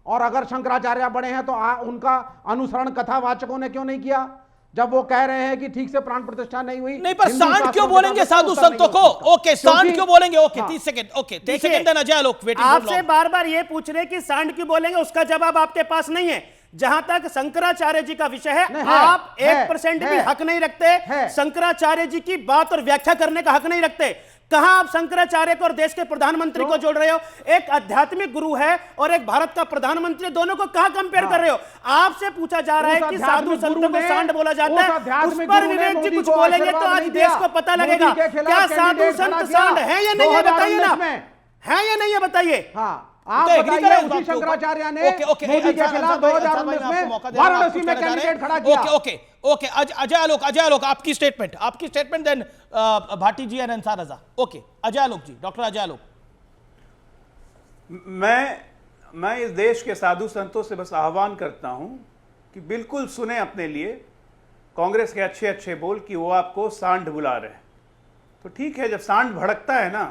और अगर शंकराचार्य बड़े हैं तो उनका अनुसरण कथावाचकों ने क्यों नहीं किया जब वो कह रहे हैं कि ठीक से प्राण प्रतिष्ठा नहीं हुई? नहीं, पर सांड क्यों बोलेंगे साधु संतों को? ओके, सांड क्यों बोलेंगे? Okay, 30 second. ओके, 30 सेकंड देना जाए लोग वेटिंग। आपसे बार-बार ये पूछ रहे कि सांड क्यों बोलेंगे, उसका जवाब आपके पास नहीं है। जहां तक शंकराचार्य जी का विषय है, आप 1% भी हक नहीं रखते शंकराचार्य जी की बात और व्याख्या करने का हक नहीं रखते। कहां आप शंकराचार्य को और देश के प्रधानमंत्री को जोड़ रहे हो? एक आध्यात्मिक गुरु है और एक भारत का प्रधानमंत्री, दोनों को कहां कंपेयर कर रहे हो? आपसे पूछा जा रहा है कि साधु संतों को सांड बोला जाता है, उस पर विवेक जी कुछ बोलेंगे तो आज देश को पता लगेगा क्या साधु संत सांड है या नहीं है। बताइए ना, है या नहीं है बताइए। आप बताइए, उसी शंकराचार्य ने मोदी के खिलाफ 2019 में वाराणसी में कैंडिडेट खड़ा किया। ओके, अजय आलोक आपकी statement then Bhati ji and Ansar Raza. Okay, Ajay Alok ji, doctor Ajay Alok. मैं इस देश के साधु संतों से बस आह्वान करता हूं कि बिल्कुल सुने अपने लिए कांग्रेस के अच्छे अच्छे बोल कि वो आपको सांड बुला रहे हैं। तो ठीक है, जब सांड भड़कता है ना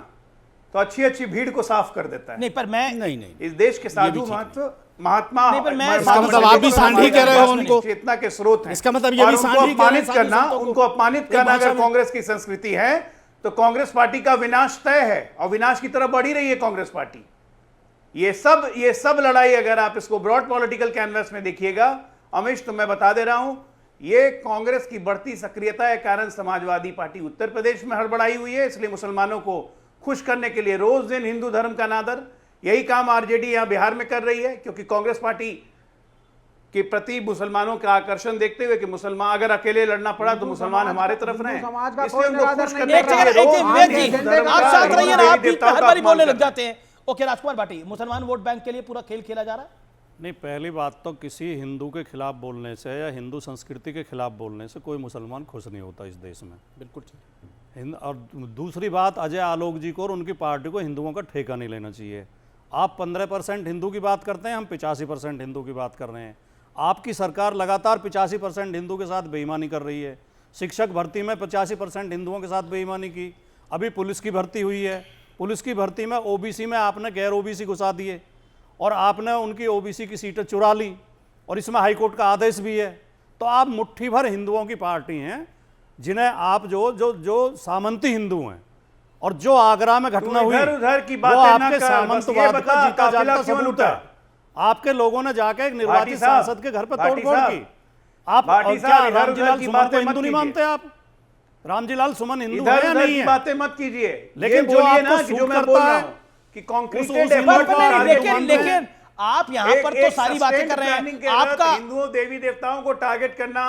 तो अच्छी अच्छी भीड़ को साफ कर देता है। नहीं, पर मैं नहीं इस देश के साधु महात्मा, इसका मतलब आप भी सांड ही कह रहे हो उनको, चेतना के स्रोत हैं। इसका मतलब ये भी सांड ही अपमानित करना, उनको अपमानित करना अगर कांग्रेस की संस्कृति है तो कांग्रेस पार्टी का विनाश तय है और विनाश की तरफ बढ़ ही रही है कांग्रेस पार्टी। ये सब लड़ाई अगर आप इसको ब्रॉड पॉलिटिकल कैनवस में देखिएगा अमिश, तो मैं बता दे रहा हूं, ये कांग्रेस की बढ़ती सक्रियता के कारण समाजवादी पार्टी उत्तर प्रदेश में हड़बड़ाई हुई है। इसलिए मुसलमानों को खुश करने के लिए रोज दिन हिंदू धर्म का नादर, यही काम आरजेडी यहां बिहार में कर रही है, क्योंकि कांग्रेस पार्टी के प्रति मुसलमानों का आकर्षण देखते हुए कि मुसलमान अगर अकेले लड़ना पड़ा तो मुसलमान हमारे तरफ रहे, इसलिए उनको खुश करने के लिए आप साथ रहिए ना, आप बीच में हर बारी बोलने लग जाते हैं। ओके राजकुमार भाटी, मुसलमान वोट बैंक के लिए पूरा खेल खेला जा रहा है? नहीं, पहली बात तो किसी हिंदू के खिलाफ बोलने से या हिंदू संस्कृति के खिलाफ बोलने से कोई मुसलमान खुश नहीं होता इस देश में, बिल्कुल। और दूसरी बात, अजय आलोक जी को और उनकी पार्टी को हिंदुओं का ठेका नहीं लेना चाहिए। आप 15% हिंदू की बात करते हैं, हम 85% हिंदू की बात कर रहे हैं। आपकी सरकार लगातार 85% हिंदू के साथ बेईमानी कर रही है। शिक्षक भर्ती में 85% हिंदुओं के साथ बेईमानी की। अभी पुलिस की भर्ती हुई है, पुलिस की भर्ती में ओबीसी में आपने गैर ओबीसी घुसा दिए और आपने उनकी ओबीसी की सीटें चुरा ली, और इसमें हाईकोर्ट का आदेश भी है। तो आप मुट्ठी भर हिंदुओं की पार्टी हैं जिन्हें आप जो सामंती हिंदू हैं, और जो आगरा में घटना हुई उधर की वो बातें आपके सामंतवाद का जीता जागता सबूत है। आपके लोगों ने जाके एक निर्वाचित सांसद के घर पर तोड़फोड़ की। आप क्या रामजीलाल सुमन को हिंदू नहीं मानते? आप रामजीलाल सुमन हिंदू है या नहीं है? बातें मत कीजिए, लेकिन जो आपको सूट करता है कि कॉन्क्रीटेड लेकिन आप यहाँ पर तो सारी बातें कर रहे हैं। आपका हिंदुओं देवी देवताओं को टारगेट करना,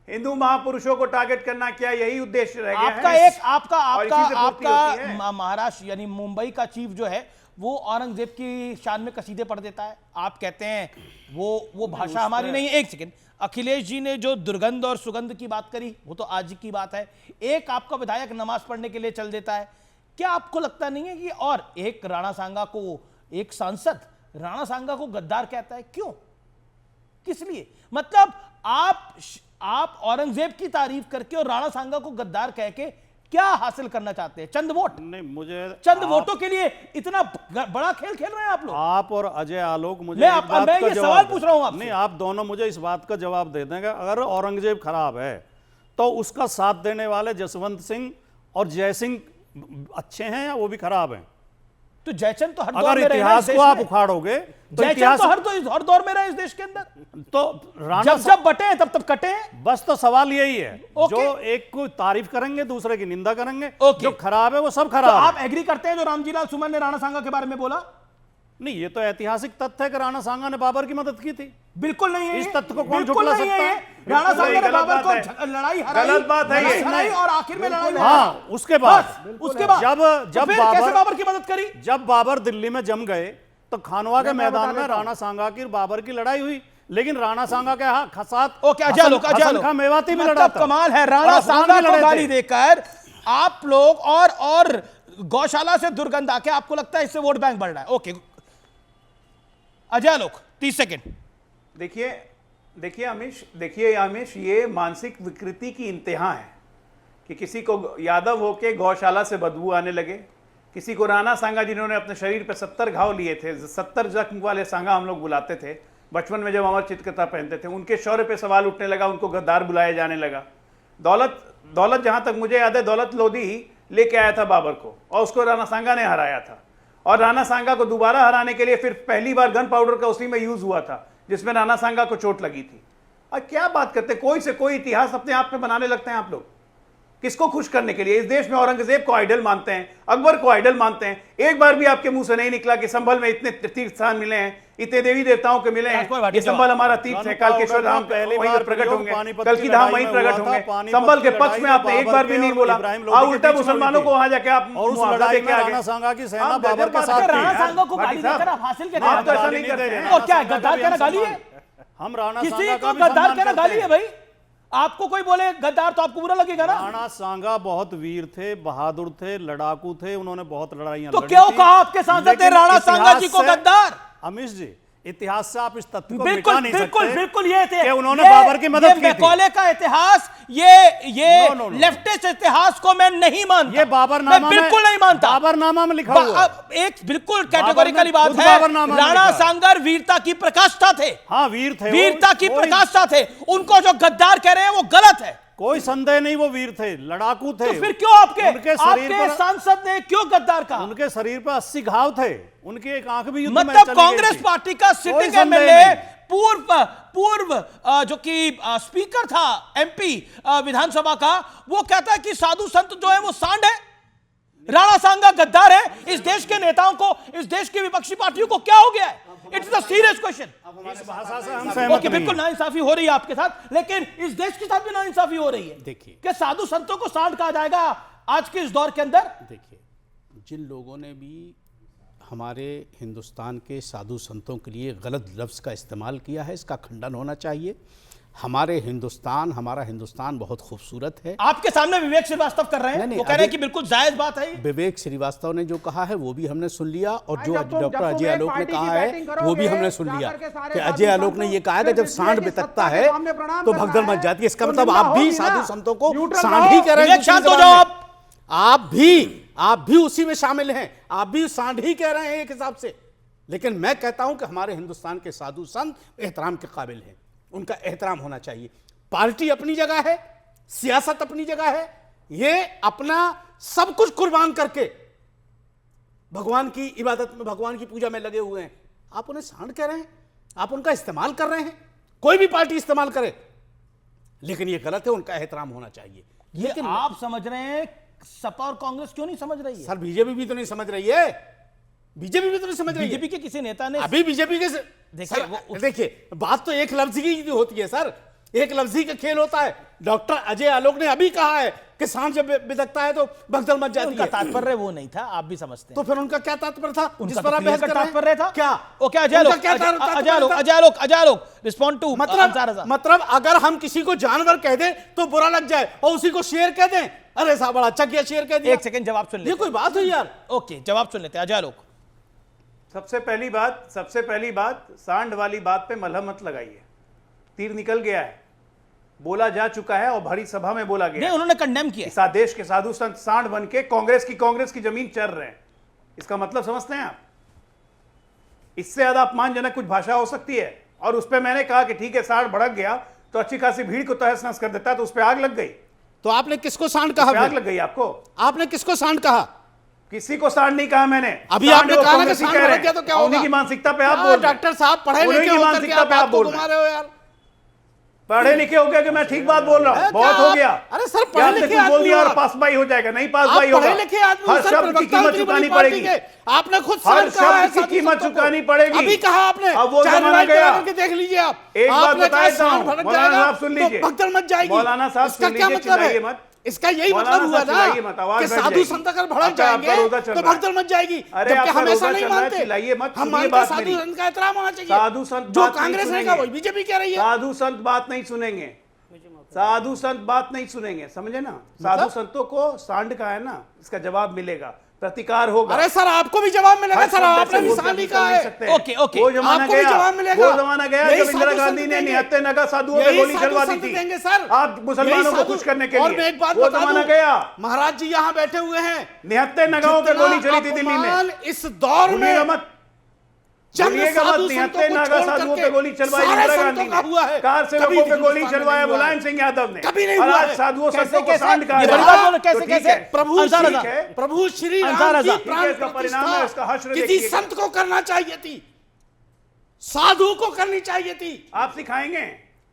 हिंदू महापुरुषों को टारगेट करना, क्या यही उद्देश्य रह गया है? आपका महाराष्ट्र यानी मुंबई का चीफ जो है वो औरंगजेब की शान में कसीदे पढ़ देता है। आप कहते हैं वो भाषा हमारी नहीं है। एक सेकंड, अखिलेश जी ने जो दुर्गंध और सुगंध की बात करी वो तो आज की बात है। एक आपका विधायक नमाज पढ़ने के लिए चल देता है। क्या आपको लगता नहीं है कि और एक राणा सांगा को, एक सांसद राणा सांगा को गद्दार कहता है? क्यों, किस लिए? मतलब आप औरंगजेब की तारीफ करके और राणा सांगा को गद्दार कह के क्या हासिल करना चाहते हैं? चंद वोट? नहीं, मुझे चंद वोटों के लिए इतना बड़ा खेल खेल रहे हैं आप लोग। आप और अजय आलोक, मुझे मैं ये सवाल पूछ रहा हूं आपसे। नहीं, आप दोनों मुझे इस बात का जवाब दे देंगे। अगर औरंगजेब खराब है तो उसका साथ देने वाले जसवंत सिंह और जयसिंह अच्छे हैं या वो भी खराब हैं? तो जयचंद तो हर दौर अगर में इतिहास को आप उखाड़ोगे तो इतिहास तो हर दौर में रहे इस देश के अंदर। तो राणा जब बटे हैं तब कटे हैं। बस तो सवाल यही है, जो एक को तारीफ करेंगे दूसरे की निंदा करेंगे। जो खराब है वो सब खराब है। आप एग्री करते हैं जो रामजीलाल सुमन ने राणा सांगा के बारे में बोला? नहीं, ये तो ऐतिहासिक तथ्य है कि राणा सांगा ने बाबर की मदद की थी। बिल्कुल नहीं है। इस तथ्य को कौन झुठला सकता है? राणा सांगा ने बाबर को लड़ाई हराई, गलत बात है ये। और आखिर में लड़ाई में उसके बाद जब कैसे बाबर की मदद करी? जब बाबर दिल्ली में जम गए तो खानवा के मैदान में राणा सांगा की बाबर की लड़ाई हुई, लेकिन राणा सांगा के साथ हसन खां मेवाती भी लड़ा था। कमाल है, राणा सांगा को गाली देकर आप लोग और गौशाला से दुर्गंध आके आपको लगता है इससे वोट बैंक बढ़ रहा है। ओके अजय आलोक 30 सेकंड। देखिए अमीश, ये मानसिक विकृति की इंतहा है कि किसी को यादव होके गौशाला से बदबू आने लगे, किसी को राणा सांगा जिन्होंने अपने शरीर पे 70 घाव लिए थे, 70 जख्म वाले सांगा हम लोग बुलाते थे बचपन में जब अमर चित्रकथा पहनते थे, उनके शौर्य पे सवाल उठने लगा, उनको गद्दार बुलाया जाने लगा। दौलत जहां तक मुझे याद है, दौलत लोधी ही लेके आया था बाबर को और उसको राणा सांगा ने हराया था। और राणा सांगा को दोबारा हराने के लिए फिर पहली बार गन पाउडर का उसी में यूज हुआ था जिसमें राणा सांगा को चोट लगी थी। और क्या बात करते, कोई से कोई इतिहास अपने आप में बनाने लगते हैं आप लोग। किसको खुश करने के लिए? इस देश में औरंगजेब को आइडल मानते हैं, अकबर को आइडल मानते हैं। एक बार भी आपके मुंह से नहीं निकला कि संभल में इतने तीर्थ स्थान मिले हैं, इतने देवी देवताओं के मिले हैं। ये संभल हमारा तीर्थ है, कालकेश्वर धाम वहीं पर प्रकट होंगे, कल की धाम वहीं प्रकट होंगे। संभल के पक्ष में आपने एक बार भी नहीं बोला। उल्टा मुसलमानों को वहां जाके आप और उस लड़ाई में राणा सांगा की सेना बाबर के साथ थी। राणा सांगा को गाली देकर आप हासिल क्या? आप तो ऐसा नहीं करते हैं। और क्या गद्दार कहना गाली है? हम राणा किसी को गद्दार कहना गाली है भाई? आपको कोई बोले गद्दार तो आपको बुरा लगेगा ना? राणा सांगा बहुत वीर थे, बहादुर थे, लड़ाकू थे, उन्होंने बहुत लड़ाइयां तो क्यों कहा आपके सांसद ने राणा सांगा जी को गद्दार? अमीश जी, इतिहास से आप इस तथ्य को बिल्कुल मिटा नहीं सकते। बिल्कुल ये थे कि उन्होंने बाबर की मदद की थी। मैकॉले का इतिहास, ये लेफ्टिस्ट इतिहास को मैं नहीं मानता। ये बाबरनामा मैं बिल्कुल नहीं मानता। बाबरनामा में लिखा हुआ है। एक बिल्कुल कैटेगोरिकली बात है, राणा सांगा वीरता की प्रकाष्ठा थे। हाँ, वीर थे, वीरता की प्रकाष्ठा थे। उनको जो गद्दार कह रहे हैं वो गलत है। कोई संदेह नहीं, वो वीर थे, लड़ाकू थे। तो फिर क्यों आपके शरीर पर सांसद ने क्यों गद्दार कहा? उनके शरीर पर 80 घाव थे, उनकी एक आंख भी युद्ध में मतलब चली कांग्रेस गई थी। पार्टी का सिटिंग संदेह एमएलए, नहीं। पूर्व जो कि स्पीकर था एमपी विधानसभा का, वो कहता है कि साधु संत जो है वो सांड है, राणा सांगा गद्दार है। इस देश के नेताओं को, इस देश की विपक्षी पार्टियों को क्या हो गया है? It's a serious question. इस भाषा से हम सहमत नहीं बिल्कुल नाइंसाफी हो रही है आपके साथ, लेकिन इस देश के साथ भी नाइंसाफी हो रही है। देखिए, क्या साधु संतों को सांड कहा जाएगा आज के इस दौर के अंदर? देखिए, जिन लोगों ने भी हमारे हिंदुस्तान के साधु संतों के लिए गलत लफ्ज़ का इस्तेमाल किया है, इसका खंडन होना चाहिए। हमारा हिंदुस्तान बहुत खूबसूरत है। आपके सामने विवेक श्रीवास्तव कर रहे हैं, वो कह रहे हैं कि बिल्कुल जायज बात है। विवेक श्रीवास्तव ने जो कहा है वो भी हमने सुन लिया, और जो डॉक्टर अजय आलोक ने कहा है वो भी हमने सुन लिया कि अजय आलोक ने ये कहा कि जब सांड बितकता है तो भगदड़ मच जाती है। इसका मतलब आप भी साधु संतों को सांड ही कह रहे हैं। शांत हो जाओ आप भी उसी में शामिल हैं, आप भी सांड ही कह रहे हैं एक हिसाब से। लेकिन मैं कहता हूं कि हमारे हिंदुस्तान के साधु संत एहतराम के काबिल हैं, उनका एहतराम होना चाहिए। पार्टी अपनी जगह है, सियासत अपनी जगह है, ये अपना सब कुछ कुर्बान करके भगवान की इबादत में, भगवान की पूजा में लगे हुए हैं। आप उन्हें सांड कह रहे हैं, आप उनका इस्तेमाल कर रहे हैं। कोई भी पार्टी इस्तेमाल करे, लेकिन ये गलत है, उनका एहतराम होना चाहिए। लेकिन आप समझ रहे हैं, सपा और कांग्रेस क्यों नहीं समझ रही है? सर बीजेपी भी तो नहीं समझ रही है, बीजेपी भी तो नहीं समझ रही है। बीजेपी के किसी नेता ने अभी बीजेपी के देखिए, बात तो एक लफ्ज की होती है सर, एक लफ्जी का खेल होता है। डॉक्टर अजय आलोक ने अभी कहा है कि सांड जब बिदकता है तो भगदड़ मच जाती है। उनका तात्पर्य वो नहीं था, आप भी समझते हैं। तो फिर उनका क्या तात्पर्य था? जिस पर आप बहस कर रहे हैं? तात्पर्य था क्या? ओ क्या अजय आलोक रिस्पॉन्ड टू मतलब अगर हम किसी को जानवर कह दें तो बुरा लग जाए, और उसी को शेर कह दें, अरे साहब बड़ा अच्छा किया, शेर कह दिया। एक सेकंड जवाब सुन ले, ये कोई बात हुई यार? ओके, जवाब सुन लेते हैं। अजय आलोक, सबसे पहली बात सांड वाली बात पे मलहम मत लगाइए। तीर निकल गया है, बोला जा चुका है, और भरी सभा में बोला गया। नहीं, उन्होंने कंडेम किया। इस देश के साधु संत सांड बन के कांग्रेस की जमीन चर रहे हैं। इसका मतलब समझते हैं आप? इससे ज्यादा अपमानजनक कुछ भाषा हो सकती है? और उस पर मैंने कहा कि ठीक है, सांड भड़क गया तो अच्छी खासी भीड़ को तहस नहस कर देता है, तो उस पर आग लग गई। तो आपने किसको सांड कहा? आग लग गई आपको? आपने किसको सांड कहा? किसी को सांड नहीं कहा मैंने। अभी आपने कहा ना कि सांड भड़क गया तो क्या होगा? उन्हीं की मानसिकता पे आप बोल रहे हैं। डॉक्टर साहब पढ़े लिखे होकर के आप बात को घुमा रहे हो यार। पढ़े लिखे हो गया कि मैं ठीक बात बोल रहा हूँ? बहुत हो गया। अरे सर पढ़े लिखे आदमी बोल दिया और पास बाई हो जाएगा, नहीं पास बाई होगा। पढ़े लिखे आदमी हर शब्द की कीमत चुकानी पड़ेगी। आपने खुद हर शब्द की कीमत चुकानी पड़ेगी। अभी कहा आपने, अब वो जमाना गया। देख लीजिए आप, एक बात बताया हूं, मौलाना साहब सुन लीजिए, भगदड़ मच जाएगी। मौलाना साहब सुन लीजिए, चिल्लाइए मत। इसका यही मतलब हुआ ना कि साधु संत अगर भड़क जाएंगे तो भगदड़ मच जाएगी। जबकि हम ऐसा नहीं मानते, हम मानते साधु संत का एहतराम होना चाहिए। साधु संत जो कांग्रेस ने कहा वही बीजेपी कह रही है। साधु संत बात नहीं सुनेंगे, साधु संत बात नहीं सुनेंगे, समझे ना? साधु संतों को सांड का है ना, इसका जवाब मिलेगा, प्रतिकार होगा। अरे सर आपको भी जवाब मिलेगा सर, आपने भी सांड कहा है। ओके ओके, वो जमाना आपको भी जवाब मिलेगा। वो जमाना गया जब इंदिरा गांधी ने निहत्थे नगा साधुओं पे गोली चलवा दी थी। देंगे सर आप मुसलमानों को खुश करने के लिए। और मैं एक बात वो जमाना गया। महाराज जी यहाँ बैठे हुए हैं, निहत्थे नगाओं पे गोली चली थी दिल्ली में। इस दौर में निहत्थे नागा साधुओं पे गोली चलवाई इंदिरा गांधी ने, कार से लोगों पे गोली चलवाया मुलायम सिंह यादव ने, और आज साधुओं संतों को सांड कहा जा रहा है। कैसे प्रभु श्री राम की प्राण का परिणाम है, इसका हश्र किसी देखिए। संत को करना चाहिए थी, साधु को करनी चाहिए थी। आप सिखाएंगे,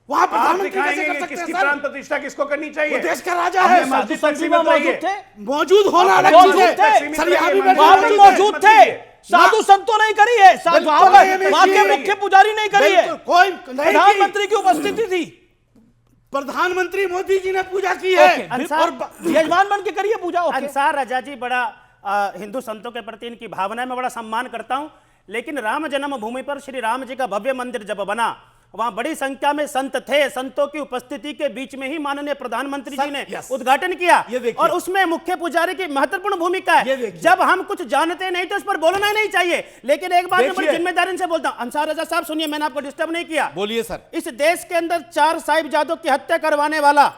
वहां आप सिखाएंगे कि किसकी प्राण प्रतिष्ठा किसको करनी चाहिए। देश का राजा है, मस्जिद तक सीमित रहिए। मौजूद होना अलग चीज है। सर यहाँ भी मौजूद थे, साधु संतों नहीं करी है, वहां के मुख्य पुजारी नहीं करी है, कोई प्रधानमंत्री की उपस्थिति थी, प्रधानमंत्री मोदी जी ने पूजा की है, और यजमान बन के करी है पूजा। अंसार रजा जी, बड़ा हिंदू संतों के प्रति इनकी भावना में बड़ा सम्मान करता हूं, लेकिन राम जन्मभूमि पर श्री राम जी का भव्य मंदिर जब बना, वहां बड़ी संख्या में संत थे, संतों की उपस्थिति के बीच में ही माननीय प्रधानमंत्री जी ने उद्घाटन किया, और उसमें मुख्य पुजारी की महत्वपूर्ण भूमिका है। जब हम कुछ जानते नहीं तो उस पर बोलना ही नहीं चाहिए। लेकिन एक बात मैं बड़ी जिम्मेदारी से बोलता हूं, अंसार रजा साहब सुनिए, मैंने आपको डिस्टर्ब नहीं किया। बोलिए सर। इस देश के अंदर 4 साहिबजादों की हत्या करवाने वाला,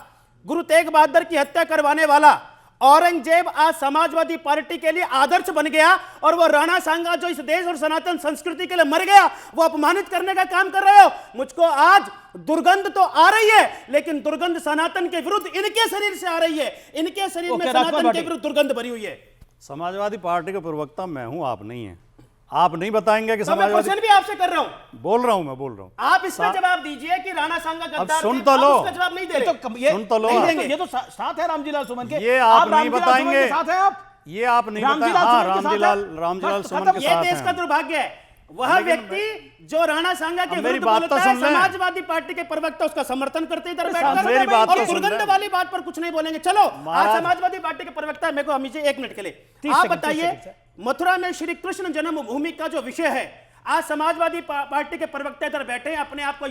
गुरु तेग बहादुर की हत्या करवाने वाला, औरंगजेब आज समाजवादी पार्टी के लिए आदर्श बन गया और वो राणा सांगा जो इस देश और सनातन संस्कृति के लिए मर गया, वो अपमानित करने का काम कर रहे हो। मुझको आज दुर्गंध तो आ रही है, लेकिन दुर्गंध सनातन के विरुद्ध इनके शरीर से आ रही है। इनके शरीर में सनातन के विरुद्ध दुर्गंध भरी हुई है। समाजवादी पार्टी के प्रवक्ता मैं हूं, आप नहीं है। आप नहीं बताएंगे कि तो मैं क्वेश्चन भी आपसे कर रहा हूं। बोल रहा हूं, मैं बोल रहा हूं। आप इसका जवाब दीजिए कि राणा सांगा गद्दार सुन तो लो, इसका जवाब नहीं दे रहे। सुन तो लो, ये तो साथ है रामजीलाल सुमन के। ये आप नहीं बताएंगे, साथ है आप, ये आप नहीं बताएंगे। हाँ, रामजीलाल सुमन के साथ ये देश का दुर्भाग्य है। वह व्यक्ति जो राणा सांगा के विरुद्ध बोलता है, समाजवादी पार्टी के प्रवक्ता उसका समर्थन करते इधर बैठकर और दुर्गंध वाली बात पर कुछ नहीं बोलेंगे। चलो, आज समाजवादी पार्टी के प्रवक्ता मेरे को हमेशा 1 मिनट के लिए आप बताइए, मथुरा में श्री कृष्ण जन्मभूमि का जो विषय है, आज समाजवादी पार्टी के प्रवक्ता इधर बैठे हैं, अपने आप को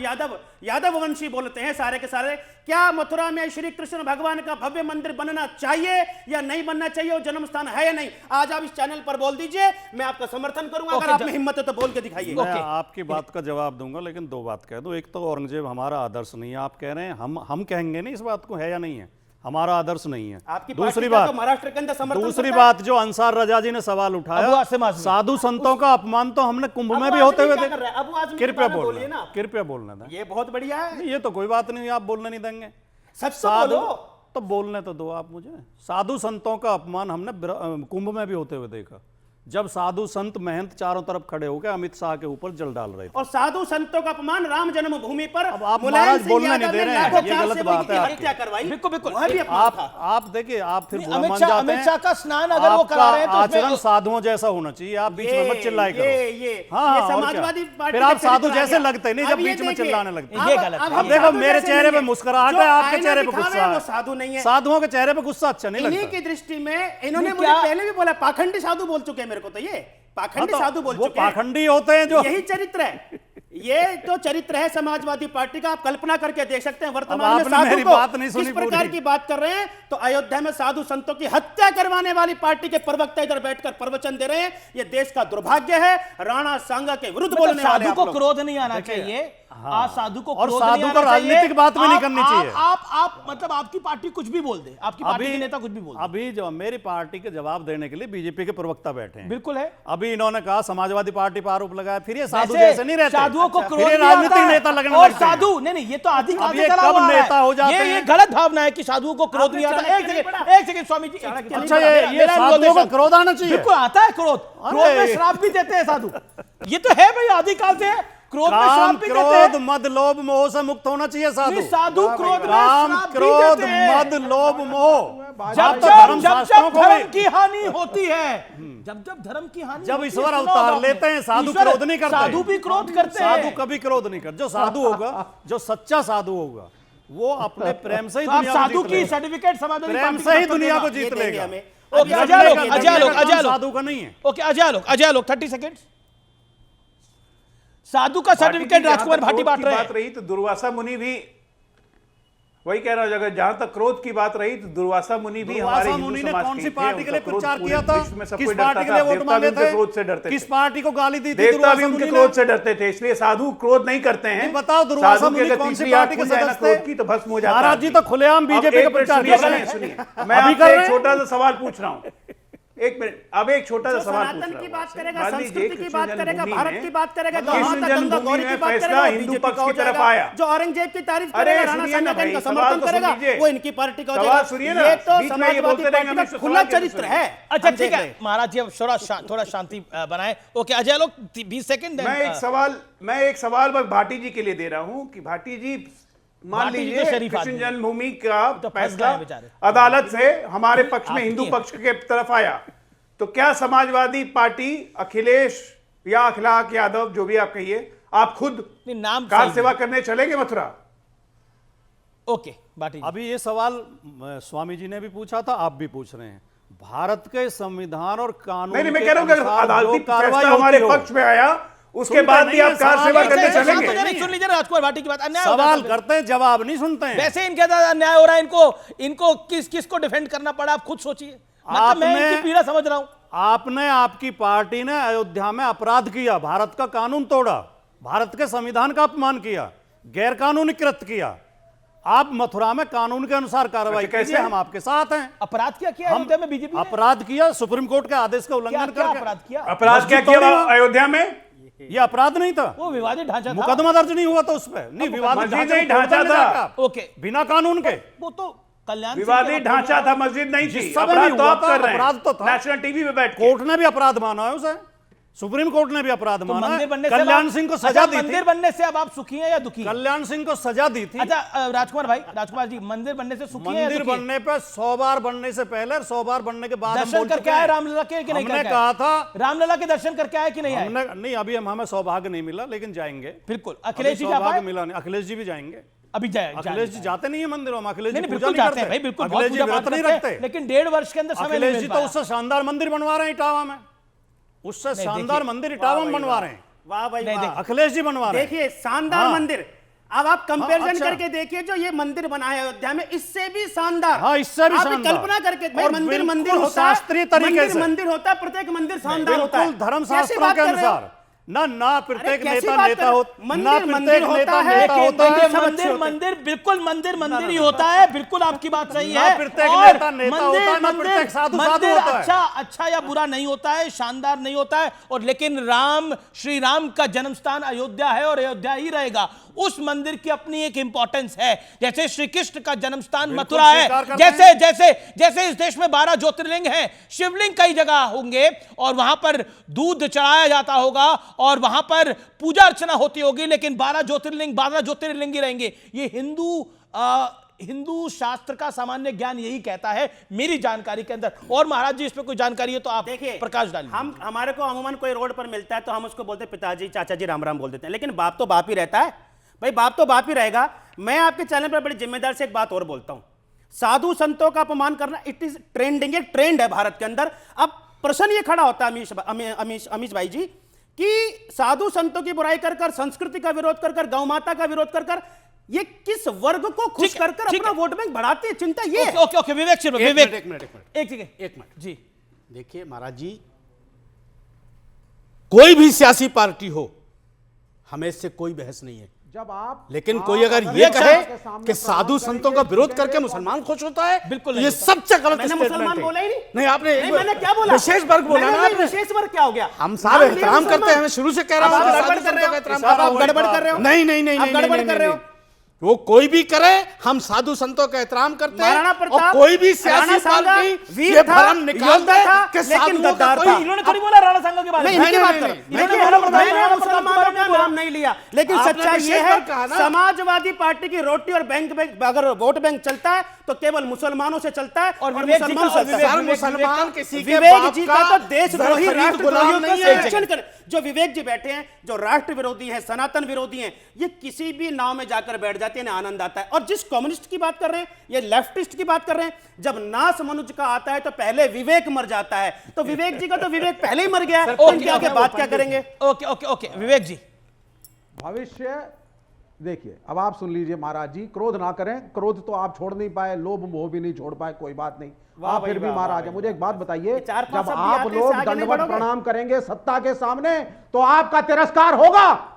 यादव वंशी बोलते हैं सारे के सारे। क्या मथुरा में श्री कृष्ण भगवान का भव्य मंदिर बनना चाहिए या नहीं बनना चाहिए, वो जन्म स्थान है या नहीं? आज आप इस चैनल पर बोल दीजिए, मैं आपका समर्थन करूंगा। अगर आप में हिम्मत है तो बोल के दिखाइए। मैं आपकी बात का जवाब दूंगा, लेकिन 2 बात कह दूं। एक तो औरंगजेब हमारा आदर्श नहीं है, आप कह रहे हैं, हम कहेंगे नहीं इस बात को, है या नहीं है, हमारा आदर्श नहीं है। दूसरी बात, दूसरी बात जो अंसार रजा जी ने सवाल उठाया, साधु संतों का अपमान तो हमने कुंभ में भी होते हुए कृपया बोलना था। ये बहुत बढ़िया है, ये तो कोई बात नहीं, आप बोलने नहीं देंगे। साधु तो बोलने तो दो आप मुझे। साधु संतों का अपमान हमने कुंभ में भी होते हुए देखा, जब साधु संत महंत चारों तरफ खड़े होकर अमित शाह के ऊपर जल डाल रहे थे। और साधु संतों का अपमान राम जन्मभूमि पर आप महाराज बोलने नहीं दे रहे हैं, ये गलत बात है। हत्या करवाई, बिल्कुल आप देखिए, आप फिर बुरा मान जाते हैं। अमित शाह का स्नान अगर वो करा रहे हैं तो आचरण साधुओं जैसा होना चाहिए। आप बीच में मत चिल्लाए करो। हाँ, समाजवादी फिर आप साधु जैसे लगते नहीं जब बीच में चिल्लाने लगते हैं। ये गलत है। अब देखो, मेरे चेहरे पे मुस्कुराहट है, आपके चेहरे पे गुस्सा है। साधु नहीं है, साधुओं के चेहरे पे गुस्सा अच्छा नहीं लगता। इन्हीं की दृष्टि में इन्होंने मुझे पहले भी बोला, पाखंडी साधु बोल चुके हैं मेरे को, तो ये पाखंडी साधु बोल चुके हैं। पाखंडी होते हैं जो, यही चरित्र है, ये तो चरित्र है समाजवादी पार्टी का। आप कल्पना करके देख सकते हैं वर्तमान में साधु को किस प्रकार की बात कर रहे हैं। तो अयोध्या में साधु संतों की हत्या करवाने वाली पार्टी के प्रवक्ता इधर बैठकर प्रवचन दे रहे हैं। ये देश का दुर्भाग्य है। राणा सांगा के विरुद्ध बोलने वाले साधु को क्रोध नहीं आना चाहिए। आज साधु को और साधु को राजनीतिक बात भी नहीं करनी चाहिए। आप मतलब आपकी पार्टी कुछ भी बोल दे, आपकी पार्टी के नेता कुछ भी बोल दे। अभी जो मेरी पार्टी के जवाब देने के लिए बीजेपी के प्रवक्ता बैठे हैं, बिल्कुल है। अभी इन्होंने कहा समाजवादी पार्टी पर आरोप लगाया, फिर ये साधु जैसे नहीं रहते, साधुओं को क्रोध राजनीतिक नेता लगने और साधु नहीं, ये तो आदिकाल से चला हुआ है। नेता हो जाते हैं। ये गलत भावना है कि साधुओं को क्रोध नहीं आता। एक सेकंड स्वामी जी, अच्छा, ये साधुओं को क्रोध आना चाहिए। बिल्कुल आता है क्रोध, क्रोध में श्राप भी देते हैं साधु। ये तो है भाई, आदिकाल से क्रोध में श्राप भी देते हैं। क्रोध मद लोभ मोह से मुक्त होना चाहिए साधु। साधु क्रोध में काम श्राप भी क्रोध देते हैं। मद लोभ मोह, जब धर्म की हानि होती है, जब धर्म की हानि, जब ईश्वर अवतार लेते हैं, साधु क्रोध नहीं करते। साधु भी क्रोध करते हैं। साधु कभी क्रोध नहीं करते। जो साधु होगा, जो सच्चा साधु होगा, वो अपने प्रेम से ही दुनिया को साधु की सर्टिफिकेट समाजवादी प्रेम से ही दुनिया को जीत लेगा। साधु का नहीं है। ओके, अजय लोग 30 सेकेंड। साधु का सर्टिफिकेट राजकुमार भाटी बांट रहे हैं। बात रही तो दुर्वासा मुनि भी वही कह रहा हूं, अगर जहां तक क्रोध की बात रही तो दुर्वासा मुनि भी हमारे हिंदू मुनि ने समाज कौन सी के पार्टी के लिए प्रचार किया था, किस पार्टी के लिए वोट मांगे थे, क्रोध से डरते थे, किस पार्टी को गाली दी थी, देवता भी उनके क्रोध से डरते थे। इसलिए साधु क्रोध नहीं करते हैं। बताओ, दुर्वासा मुनि कौन सी पार्टी के सदस्य थे? क्रोध की तो भस्म हो जाता है। महाराज जी तो खुलेआम बीजेपी का प्रचार कर रहे हैं। सुनिए, मैं आपसे एक छोटा सा सवाल पूछ रहा हूं, एक मिनट। अब एक छोटा सा सवाल पूछ रहा हूं। की बात करेगा, संस्कृति की बात करेगा, भारत की बात करेगा, कृष्ण जन्मभूमि में फैसला हिंदू पक्ष की तरफ आया। जो औरंगजेब की तारीफ करेगा, राणा सांगा का समर्थन करेगा, वो इनकी पार्टी का हो जाएगा। ये तो समाजवादी पार्टी का खुला चरित्र है। अच्छा ठीक है महाराज जी, अब थोड़ा शांति बनाए। ओके अजय लोग 20 सेकंड। मैं एक सवाल बस भाटी जी के लिए दे रहा हूं कि भाटी जी, मान लीजिए कृष्ण जन्मभूमि का फैसला अदालत से हमारे पक्ष में, हिंदू पक्ष के तरफ आया, तो क्या समाजवादी पार्टी, अखिलेश या अखिलाक यादव, जो भी आप कहिए, आप खुद नाम कार सेवा करने चलेंगे मथुरा? ओके बाटी, अभी ये सवाल स्वामी जी ने भी पूछा था, आप भी पूछ रहे हैं। भारत के संविधान और कानून, नहीं, मैं कह रहा हूं कि अदालती फैसला हमारे पक्ष में आया, उसके बाद भी आप कार सेवा करने चलेंगे? सुन लीजिए राजकुमार भाटी की बात। अन्याय सवाल करते हैं, जवाब नहीं सुनते हैं। वैसे इनके साथ अन्याय हो रहा है, इनको किसको डिफेंड करना पड़ा, आप खुद सोचिए। मैं इनकी पीड़ा समझ रहा हूं। आपने, आपकी पार्टी ने अयोध्या में अपराध किया, भारत का कानून तोड़ा, भारत के संविधान का अपमान किया, गैर कानूनी कृत्य किया। आप मथुरा में कानून के अनुसार कार्रवाई अच्छा, कैसे? कीजिए, हम आपके साथ हैं। अपराध क्या किया अयोध्या में बीजेपी ने? अपराध किया, सुप्रीम कोर्ट के आदेश का उल्लंघन क्या करके। अपराध किया? अपराध क्या किया अयोध्या में? ये अपराध नहीं था, वो विवादित ढांचा था। मुकदमा दर्ज नहीं हुआ था उस पर। नहीं, विवादित मस्जिद नहीं ढांचा था। ओके, बिना कानून के। वो तो कल्याण सिंह विवादित के ढांचा वक्त था, मस्जिद नहीं थी। जिस समय अपराध भी तो हुआ आप था, कर रहे हैं। अपराध तो था। नेशनल टीवी पे बैठ के। कोर्ट ने भी अपराध माना है उसे, सुप्रीम कोर्ट ने भी अपराध तो माना मंदिर है। बनने से कल्याण सिंह को सजा दी मंदिर थी। बनने से अब आप सुखी हैं या दुखी हैं? कल्याण सिंह को सजा दी थी। अच्छा राजकुमार जी, मंदिर बनने से सुखी हैं या मंदिर दुखी हैं? बनने पे 100 बार बनने से पहले और 100 बार बनने के बाद हम दर्शन बोल करके चुके आए हैं। रामलला के कि नहीं हमने करके कहा आए? था, रामलला के दर्शन करके आए कि नहीं आए? हमने नहीं, अभी हमें सौभाग्य नहीं मिला, लेकिन जाएंगे बिल्कुल। अखिलेश जी जा सौभाग्य पाए? मिला नहीं। अखिलेश जी भी जाएंगे। अभी जाए अखिलेश जी जाते नहीं है मंदिरों में। अखिलेश जी नहीं, पूजा बिल्कुल नहीं जाते हैं करते भाई, बिल्कुल बहुत अखिलेश जी पूजा व्रत पाठ नहीं करते हैं, रखते। लेकिन 1.5 वर्ष के अंदर समय नहीं अखिलेश मिल जी तो पाया। उससे शानदार मंदिर बनवा रहे हैं इटावा में, उससे शानदार मंदिर इटावा में बनवा रहे हैं। वाह भाई नहीं, वाह। अखिलेश जी बनवा रहे हैं। देखिए शानदार हाँ। मंदिर। अब आप कंपैरिजन अच्छा। करके देखिए, जो ये मंदिर बना है अयोध्या में, इससे भी शानदार। हाँ, इससे भी आप शानदार। कल्पना करके भाई, और मंदिर बिल्कुल मंदिर होता है, शास्त्रीय तरीके से। मंदिर होता है, प्रत्येक मंदिर शानदार होता है। बिल्कुल धर्म कैसी शास्त्रों बात के कर रहे हो? अनुसार। ना प्रत्येक कैसी नेता बात नेता कर- हो, मंदिर ना मंदिर प्रत्येक होता नेता है, नेता होता है। सब अच्छे होते हैं। मंदिर बिल्कुल मंदिर ही होता है, बिल्कुल आपकी बात सही ना है। प्रत्येक और नेता नेता होता है, ना प्रत्येक साधु साधु मंदिर होता है। अच्छा या बुरा नहीं होता है, शानदार नहीं होता है। और लेकिन श्री राम का जन्म स्थान अयोध्या है और अयोध्या ही रहेगा। उस मंदिर की अपनी एक इंपॉर्टेंस है, जैसे श्री कृष्ण का जन्म स्थान मथुरा है, स्वीकार करते हैं। जैसे इस देश में 12 ज्योतिर्लिंग हैं, शिवलिंग कई जगह होंगे और वहां पर दूध चढ़ाया जाता होगा और वहां पर पूजा अर्चना होती होगी, लेकिन 12 ज्योतिर्लिंग ही रहेंगे। ये हिंदू शास्त्र का सामान्य ज्ञान यही कहता है, मेरी जानकारी के अंदर। और महाराज जी, इस पे कोई जानकारी है तो आप देखिए, प्रकाश डालिए। हमारे को अमूमन कोई रोड पर मिलता है तो हम उसको बोलते हैं पिताजी, चाचा जी, राम राम बोल देते हैं, लेकिन बाप तो बाप ही रहता है भाई, बाप तो बाप ही रहेगा। मैं आपके चैनल पर बड़ी जिम्मेदार से एक बात और बोलता हूं, साधु संतों का अपमान करना इट इज ट्रेंडिंग, एक ट्रेंड है भारत के अंदर। अब प्रश्न ये खड़ा होता है अमीश भाई जी, कि साधु संतों की बुराई कर कर, संस्कृति का विरोध कर कर, गौ माता का विरोध कर कर, ये किस वर्ग को खुश कर कर अपना वोट बैंक बढ़ाती है? चिंता ये है। ओके, विवेक एक मिनट जी। देखिए महाराज जी, कोई भी सियासी पार्टी हो, हमें इससे कोई बहस नहीं है। जब आप लेकिन कोई अगर ये कहे कि साधु संतों का विरोध करके मुसलमान खुश होता है, बिल्कुल ये सबसे गलत मैंने स्टेटमेंट मुसलमान है। बोला ही नहीं। नहीं, आपने मैंने क्या बोला? विशेष वर्ग बोला मैंने ना नहीं, आपने। विशेष वर्ग क्या हो गया? हम साहब एहतराम करते हैं, मैं शुरू से कह रहा हूं आप कि गड़बड़ साधु कर रहे संतों हो। का एहतराम साहब, कर रहा आप हूं। गड़बड़ कर रहे हो। नहीं, आप गड़बड़ कर रहे हो। वो कोई भी करे, हम साधु संतों का एहतराम करते हैं। महाराणा प्रताप, और कोई भी सियासी राणा सांगा पार्टी वीर ये था, भ्रम निकालता योद्धा था, है कि लेकिन साधुओं का गद्दार कोई था। इन्होंने थोड़ी बोला राणा सांगा के बारे में। नहीं, इनकी बात करो। नहीं, देखिए, मैंने मुसलमानों का नाम नहीं लिया, लेकिन आपने सच्चाई ये विशेष है, वर्ग कहा ना। समाजवादी पार्टी की रोटी और बैंक अगर वोट बैंक चलता है तो केवल मुसलमानों से चलता है और विवेक जी मुसलमान का- चलता है। सर, मुसलमान किसी के विवेक बाप जी का का तो देशद्रोही, खरीद राष्ट्रद्रोहियों गुलाम का नहीं है। संरक्षण कर, जो विवेक जी बैठे हैं, जो राष्ट्र विरोधी हैं, सनातन विरोधी हैं, ये किसी भी नाव में जाकर बैठ जाते हैं, इन्हें आनंद आता है। और जिस कम्युनिस्ट की बात कर रहे हैं, ये लेफ्टिस्ट की बात कर रहे हैं, जब नाश मनुष्य का आता है तो पहले विवेक मर जाता है। तो विवेक जी का तो विवेक पहले ही मर गया है, तो इनके आगे बात क्या करेंगे? ओके, विवेक जी। भविष्य देखिए, अब आप सुन लीजिए महाराज जी, क्रोध ना करें। क्रोध तो आप छोड़ नहीं पाए, लोभ मोह भी नहीं छोड़ पाए, कोई बात नहीं। आप फिर भी महाराज हैं। मुझे एक बात बताइए, चार पांच जब शब्द आप आते हैं, लोग से आगे नहीं दंडवत बढ़ोगे? प्रणाम करेंगे सत्ता के सामने तो आपका तिरस्कार होगा।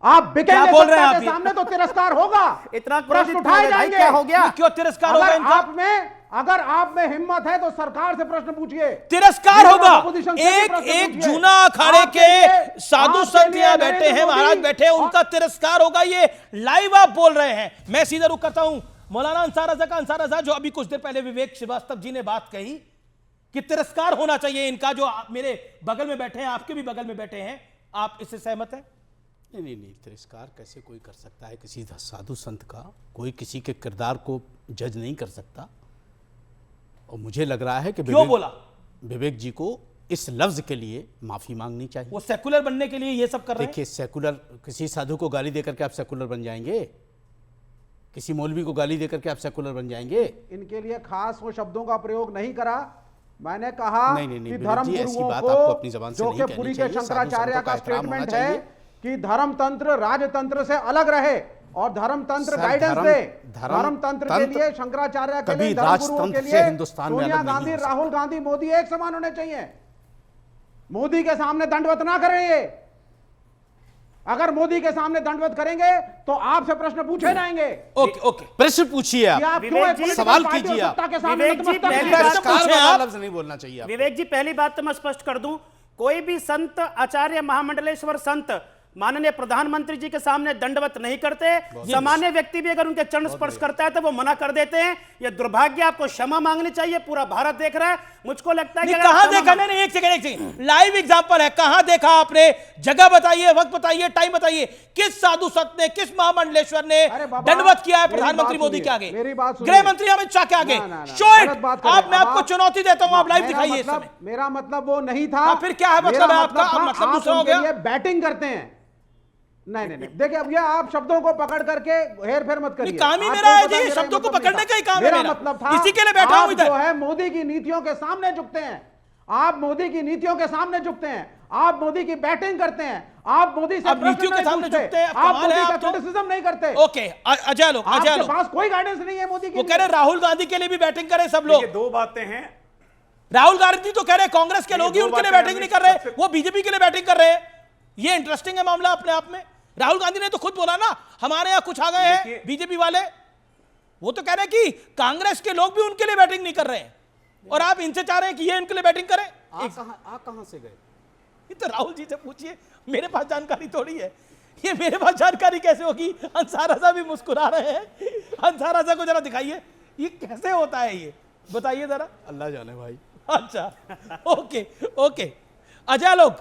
आप बिकेंगे क्या बोल रहे हैं सत्ता आप के ये? सामने तो तिरस्कार होगा। इतना प्रश्न क्रोधित उठाए हो गए, भाई, जाएंगे। क्या हो गया? क्यों तिरस्कार होगा इनका? अगर आप में हिम्मत है तो सरकार से प्रश्न पूछिए। तिरस्कार होगा। Opposition से भी एक प्रश्न एक पूछिए। जूना अखाड़े आपके के लिए- साधु आपके संत लिए यहाँ बैठे नरेंद्र हैं, महाराज मोदी बैठे हैं, उनका तिरस्कार होगा। ये लाइव आप बोल रहे हैं। मैं सीधा रुक करता हूं मौलाना अंसार रजा का। अंसार रजा, जो अभी कुछ देर पहले विवेक श्रीवास्तव जी ने बात कही कि तिरस्कार होना चाहिए इनका, जो मेरे बगल में बैठे हैं, आपके भी बगल में बैठे हैं, आप इससे सहमत हैं? नहीं, तिरस्कार कैसे कोई कर सकता है किसी साधु संत का? कोई किसी के किरदार को जज नहीं कर सकता। और मुझे लग रहा है कि क्यों बोला? विवेक जी को इस लफ्ज के लिए माफी मांगनी चाहिए। वो सेकुलर बनने के लिए ये सब कर रहे हैं। देखिए, सेकुलर, किसी साधु को गाली देकर के आप सेकुलर बन जाएंगे? किसी मौलवी को गाली देकर के आप सेकुलर बन जाएंगे? इनके लिए खास वो शब्दों का प्रयोग नहीं करा। मैंने कहा नहीं, कि विवेक धर्म जी, ऐसी गुरुओं बात को, आपको अपनी जबान से जो नहीं कि कहनी पुरी के चाहिए। शंकराचार्य साधु का संतों का एहतराम होना स्टेटमेंट है चाहिए। कि धर्मतंत्र राजतंत्र से अलग रहे और धर्मतंत्र गाइडेंस दे। धर्मतंत्र के लिए, शंकराचार्य के लिए, धर्मगुरुओं के लिए हिंदुस्तान में सोनिया अलग नहीं गांधी, हो सकता। राहुल गांधी, मोदी एक समान होने चाहिए। मोदी के सामने दंडवत ना करें। ये अगर मोदी के सामने दंडवत करेंगे तो आपसे प्रश्न पूछे जाएंगे। ओके ओके, प्रश्न पूछिए आप, आप क्यों एक political सवाल party और कीजिए आप। सत्ता के सामने विवेक जी, नतमस्तक पहली हैं? बात तिरस्कार पूछे वाला आप। लफ्ज नहीं बोलना चाहिए आपको। विवेक जी, पहली बात तो मैं स्पष्ट कर दूं, कोई भी संत, आचार्य, महामंडलेश्वर संत माननीय प्रधानमंत्री जी के सामने दंडवत नहीं करते। सामान्य व्यक्ति भी अगर उनके चरण स्पर्श करता है तो वो मना कर देते हैं। ये दुर्भाग्य, आपको क्षमा मांगनी चाहिए। पूरा भारत देख रहा है। मुझको लगता है कि अगर कहां क्षमा देखा? मांग- नहीं, एक सेकंड, लाइव एग्जांपल है। कहां देखा आपने? जगह बताइए, वक्त बताइए, टाइम बताइए। किस साधु संत ने, किस महामंडलेश्वर ने अरे बाबा, दंडवत किया है मेरी प्रधानमंत्री बात मोदी के आगे, सुनिए, मेरी बात सुनिए। गृह मंत्री अमित शाह के आगे? ना, ना, ना, शो गलत बात इट। कर रहे आप, मैं हैं। आपको अब चुनौती देता हूं, आप लाइव मेरा दिखाइए इस मतलब- समय। मेरा मतलब वो नहीं था। हाँ, फिर क्या है मतलब मेरा है आपका? था, मतलब आप दूसरा हो उनके गया? लिए बैटिंग करते हैं। नहीं नहीं नहीं, देखिए अब ये आप शब्दों को पकड़ करके हेर फेर मत करिए। काम ही आपको मेरा है पता जी, मेरा शब्दों को मतलब पकड़ने नहीं का ही था। काम है मेरा मेरा। मतलब था इसी के लिए बैठा हूं आप इधर। जो है मोदी की नीतियों के सामने झुकते हैं। आप मोदी की नीतियों के सामने झुकते हैं। आप मोदी की बैटिंग करते हैं। आप मोदी से अब प्रश्न नीतियों के नहीं सामने पूछते। झुकते हैं, अब आप कमाल है मोदी का आप तो। क्रिटिसिज्म नहीं करते। ओके, अजय लोग, अजय आपके लोग, पास कोई गाइडेंस नहीं है मोदी की। वो कह रहे राहुल गांधी के लिए भी बैटिंग करें सब लोग। देखिए, दो बातें हैं। राहुल गांधी तो कह रहे कांग्रेस के लोग ही दो उनके लिए बातें बैटिंग नहीं हमें कर रहे, सबसे- वो बीजेपी के लिए बैटिंग कर रहे हैं। ये इंटरेस्टिंग है मामला अपने आप में। राहुल गांधी ने तो खुद बोला ना, हमारे यहां कुछ आ गए हैं देखिए- बीजेपी वाले। वो तो कह रहे हैं कि कांग्रेस के लोग भी उनके लिए बैटिंग नहीं कर रहे हैं, और आप इनसे चाह रहे हैं कि ये इनके लिए बैटिंग करें। कहां से गए? ये तो राहुल जी से पूछिए, मेरे पास जानकारी थोड़ी है। ये मेरे पास जानकारी कैसे होगी? अंसारा साहब भी मुस्कुरा रहे हैं। अंसारा साहब को जरा दिखाइए, ये कैसे होता है, ये बताइए जरा। अल्लाह जाने भाई। अच्छा, ओके ओके। अजय लोग,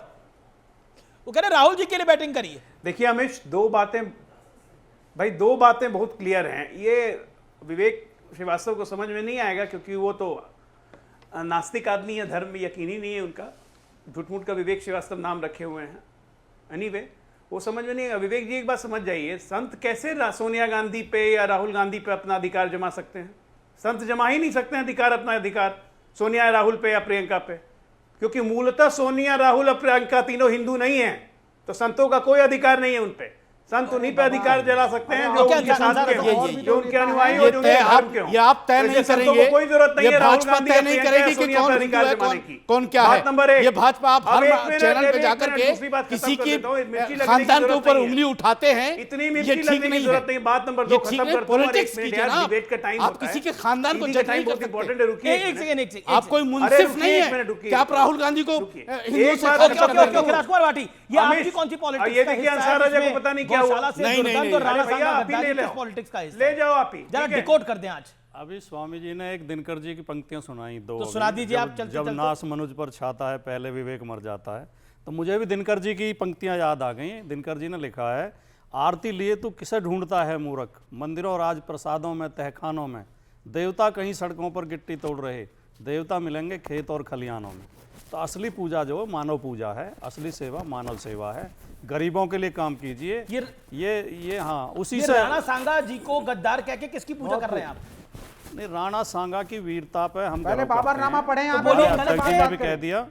वो कह रहे राहुल जी के लिए बैटिंग करिए। देखिए अमिश, दो बातें बहुत क्लियर हैं। ये विवेक श्रीवास्तव को समझ में नहीं आएगा, क्योंकि वो तो नास्तिक आदमी है, धर्म में यकीनी नहीं है उनका। झूठ-मूठ का विवेक श्रीवास्तव नाम रखे हुए हैं। एनीवे, वो समझ में नहीं आएगा। विवेक जी, एक बात समझ जाइए, संत कैसे सोनिया गांधी पे या राहुल गांधी पे अपना अधिकार जमा सकते हैं? संत जमा ही नहीं सकते हैं अधिकार, अपना अधिकार सोनिया, राहुल पे या प्रियंका पे, क्योंकि मूलतः सोनिया, राहुल और प्रियंका तीनों हिंदू नहीं हैं। तो संतों का कोई अधिकार नहीं है उन पे। संत उन्हीं पे अधिकार जला सकते हैं जो उनके साथ के हों, जो उनके अनुयायी हो, जो उनके धर्म के हों। ये आप तय नहीं संतों करेंगे, को कोई जरूरत नहीं ये है राहुल भाजपा गांधी तय या नहीं प्रियंका करेगी या कि सोनिया कौन पे हिंदू अधिकार है, जमाने की। कौन क्या बात है। नंबर एक। ये भाजपा आप अब हर एक मिनट, चैनल पे एक जाकर मिनट, के दूसरी बात खत्म किसी कर की देता हूँ। मिर्ची लगने की खानदान के जरूरत ऊपर नहीं है। उंगली उठाते हैं, इतनी ये मिर्ची ठीक लगने की नहीं जरूरत है। नहीं। बात नंबर ये दो ठीक खत्म नहीं, करता हूँ। पॉलिटिक्स कीजिए ना। डिबेट का टाइम आप किसी के खानदान को जज नहीं कर सकते। इंपॉर्टेंट है, रुकिए एक मिनट। आप कोई मुंसिफ नहीं है कि आप राहुल गांधी को हिंदू से बात खत्म खत्म कर कर दो। दो। राजकुमार भाटी, ये अमिश, आपकी कौन सी पॉलिटिक्स ये का देखिए, हिस्सा है अंसार राजा को जिसमें पता नहीं क्या हुआ। गौशाला से नहीं, दुर्गंध नहीं, और नहीं। राणा अरे भैया, सांगा आप ही गद्दारी ले किस लो। पॉलिटिक्स का हिस्सा ले है? जाओ आप ही, जरा ठीक है? डिकोड कर दें आज। अभी स्वामी जी ने एक दिनकर जी की पंक्तियां सुनाई दो। तो सुना दीजिए आप, चलते जब चलते। नास मनुज पर छाता है, पहले विवेक मर जाता है। तो मुझे भी दिनकर जी की पंक्तियां याद आ गई। दिनकर जी ने लिखा है, आरती लिए तू किसे ढूंढता है मूर्ख, मंदिरों राज प्रसादों में, तहखानों में। देवता कहीं सड़कों पर गिट्टी तोड़ रहे, देवता मिलेंगे खेत और खलिहानों में। तो असली पूजा जो मानव पूजा है, असली सेवा मानव सेवा है। गरीबों के लिए काम कीजिए। ये हाँ, उसी ये से राणा सांगा जी को गद्दार कह के किसकी पूजा कर रहे हैं आप? नहीं, राणा सांगा की वीरता पे हम पहले गर्व करते बाबरनामा हैं। पढ़ें आप। बोलिए, मैंने अध्यक्ष बात जी ने बात भी करी। कह दिया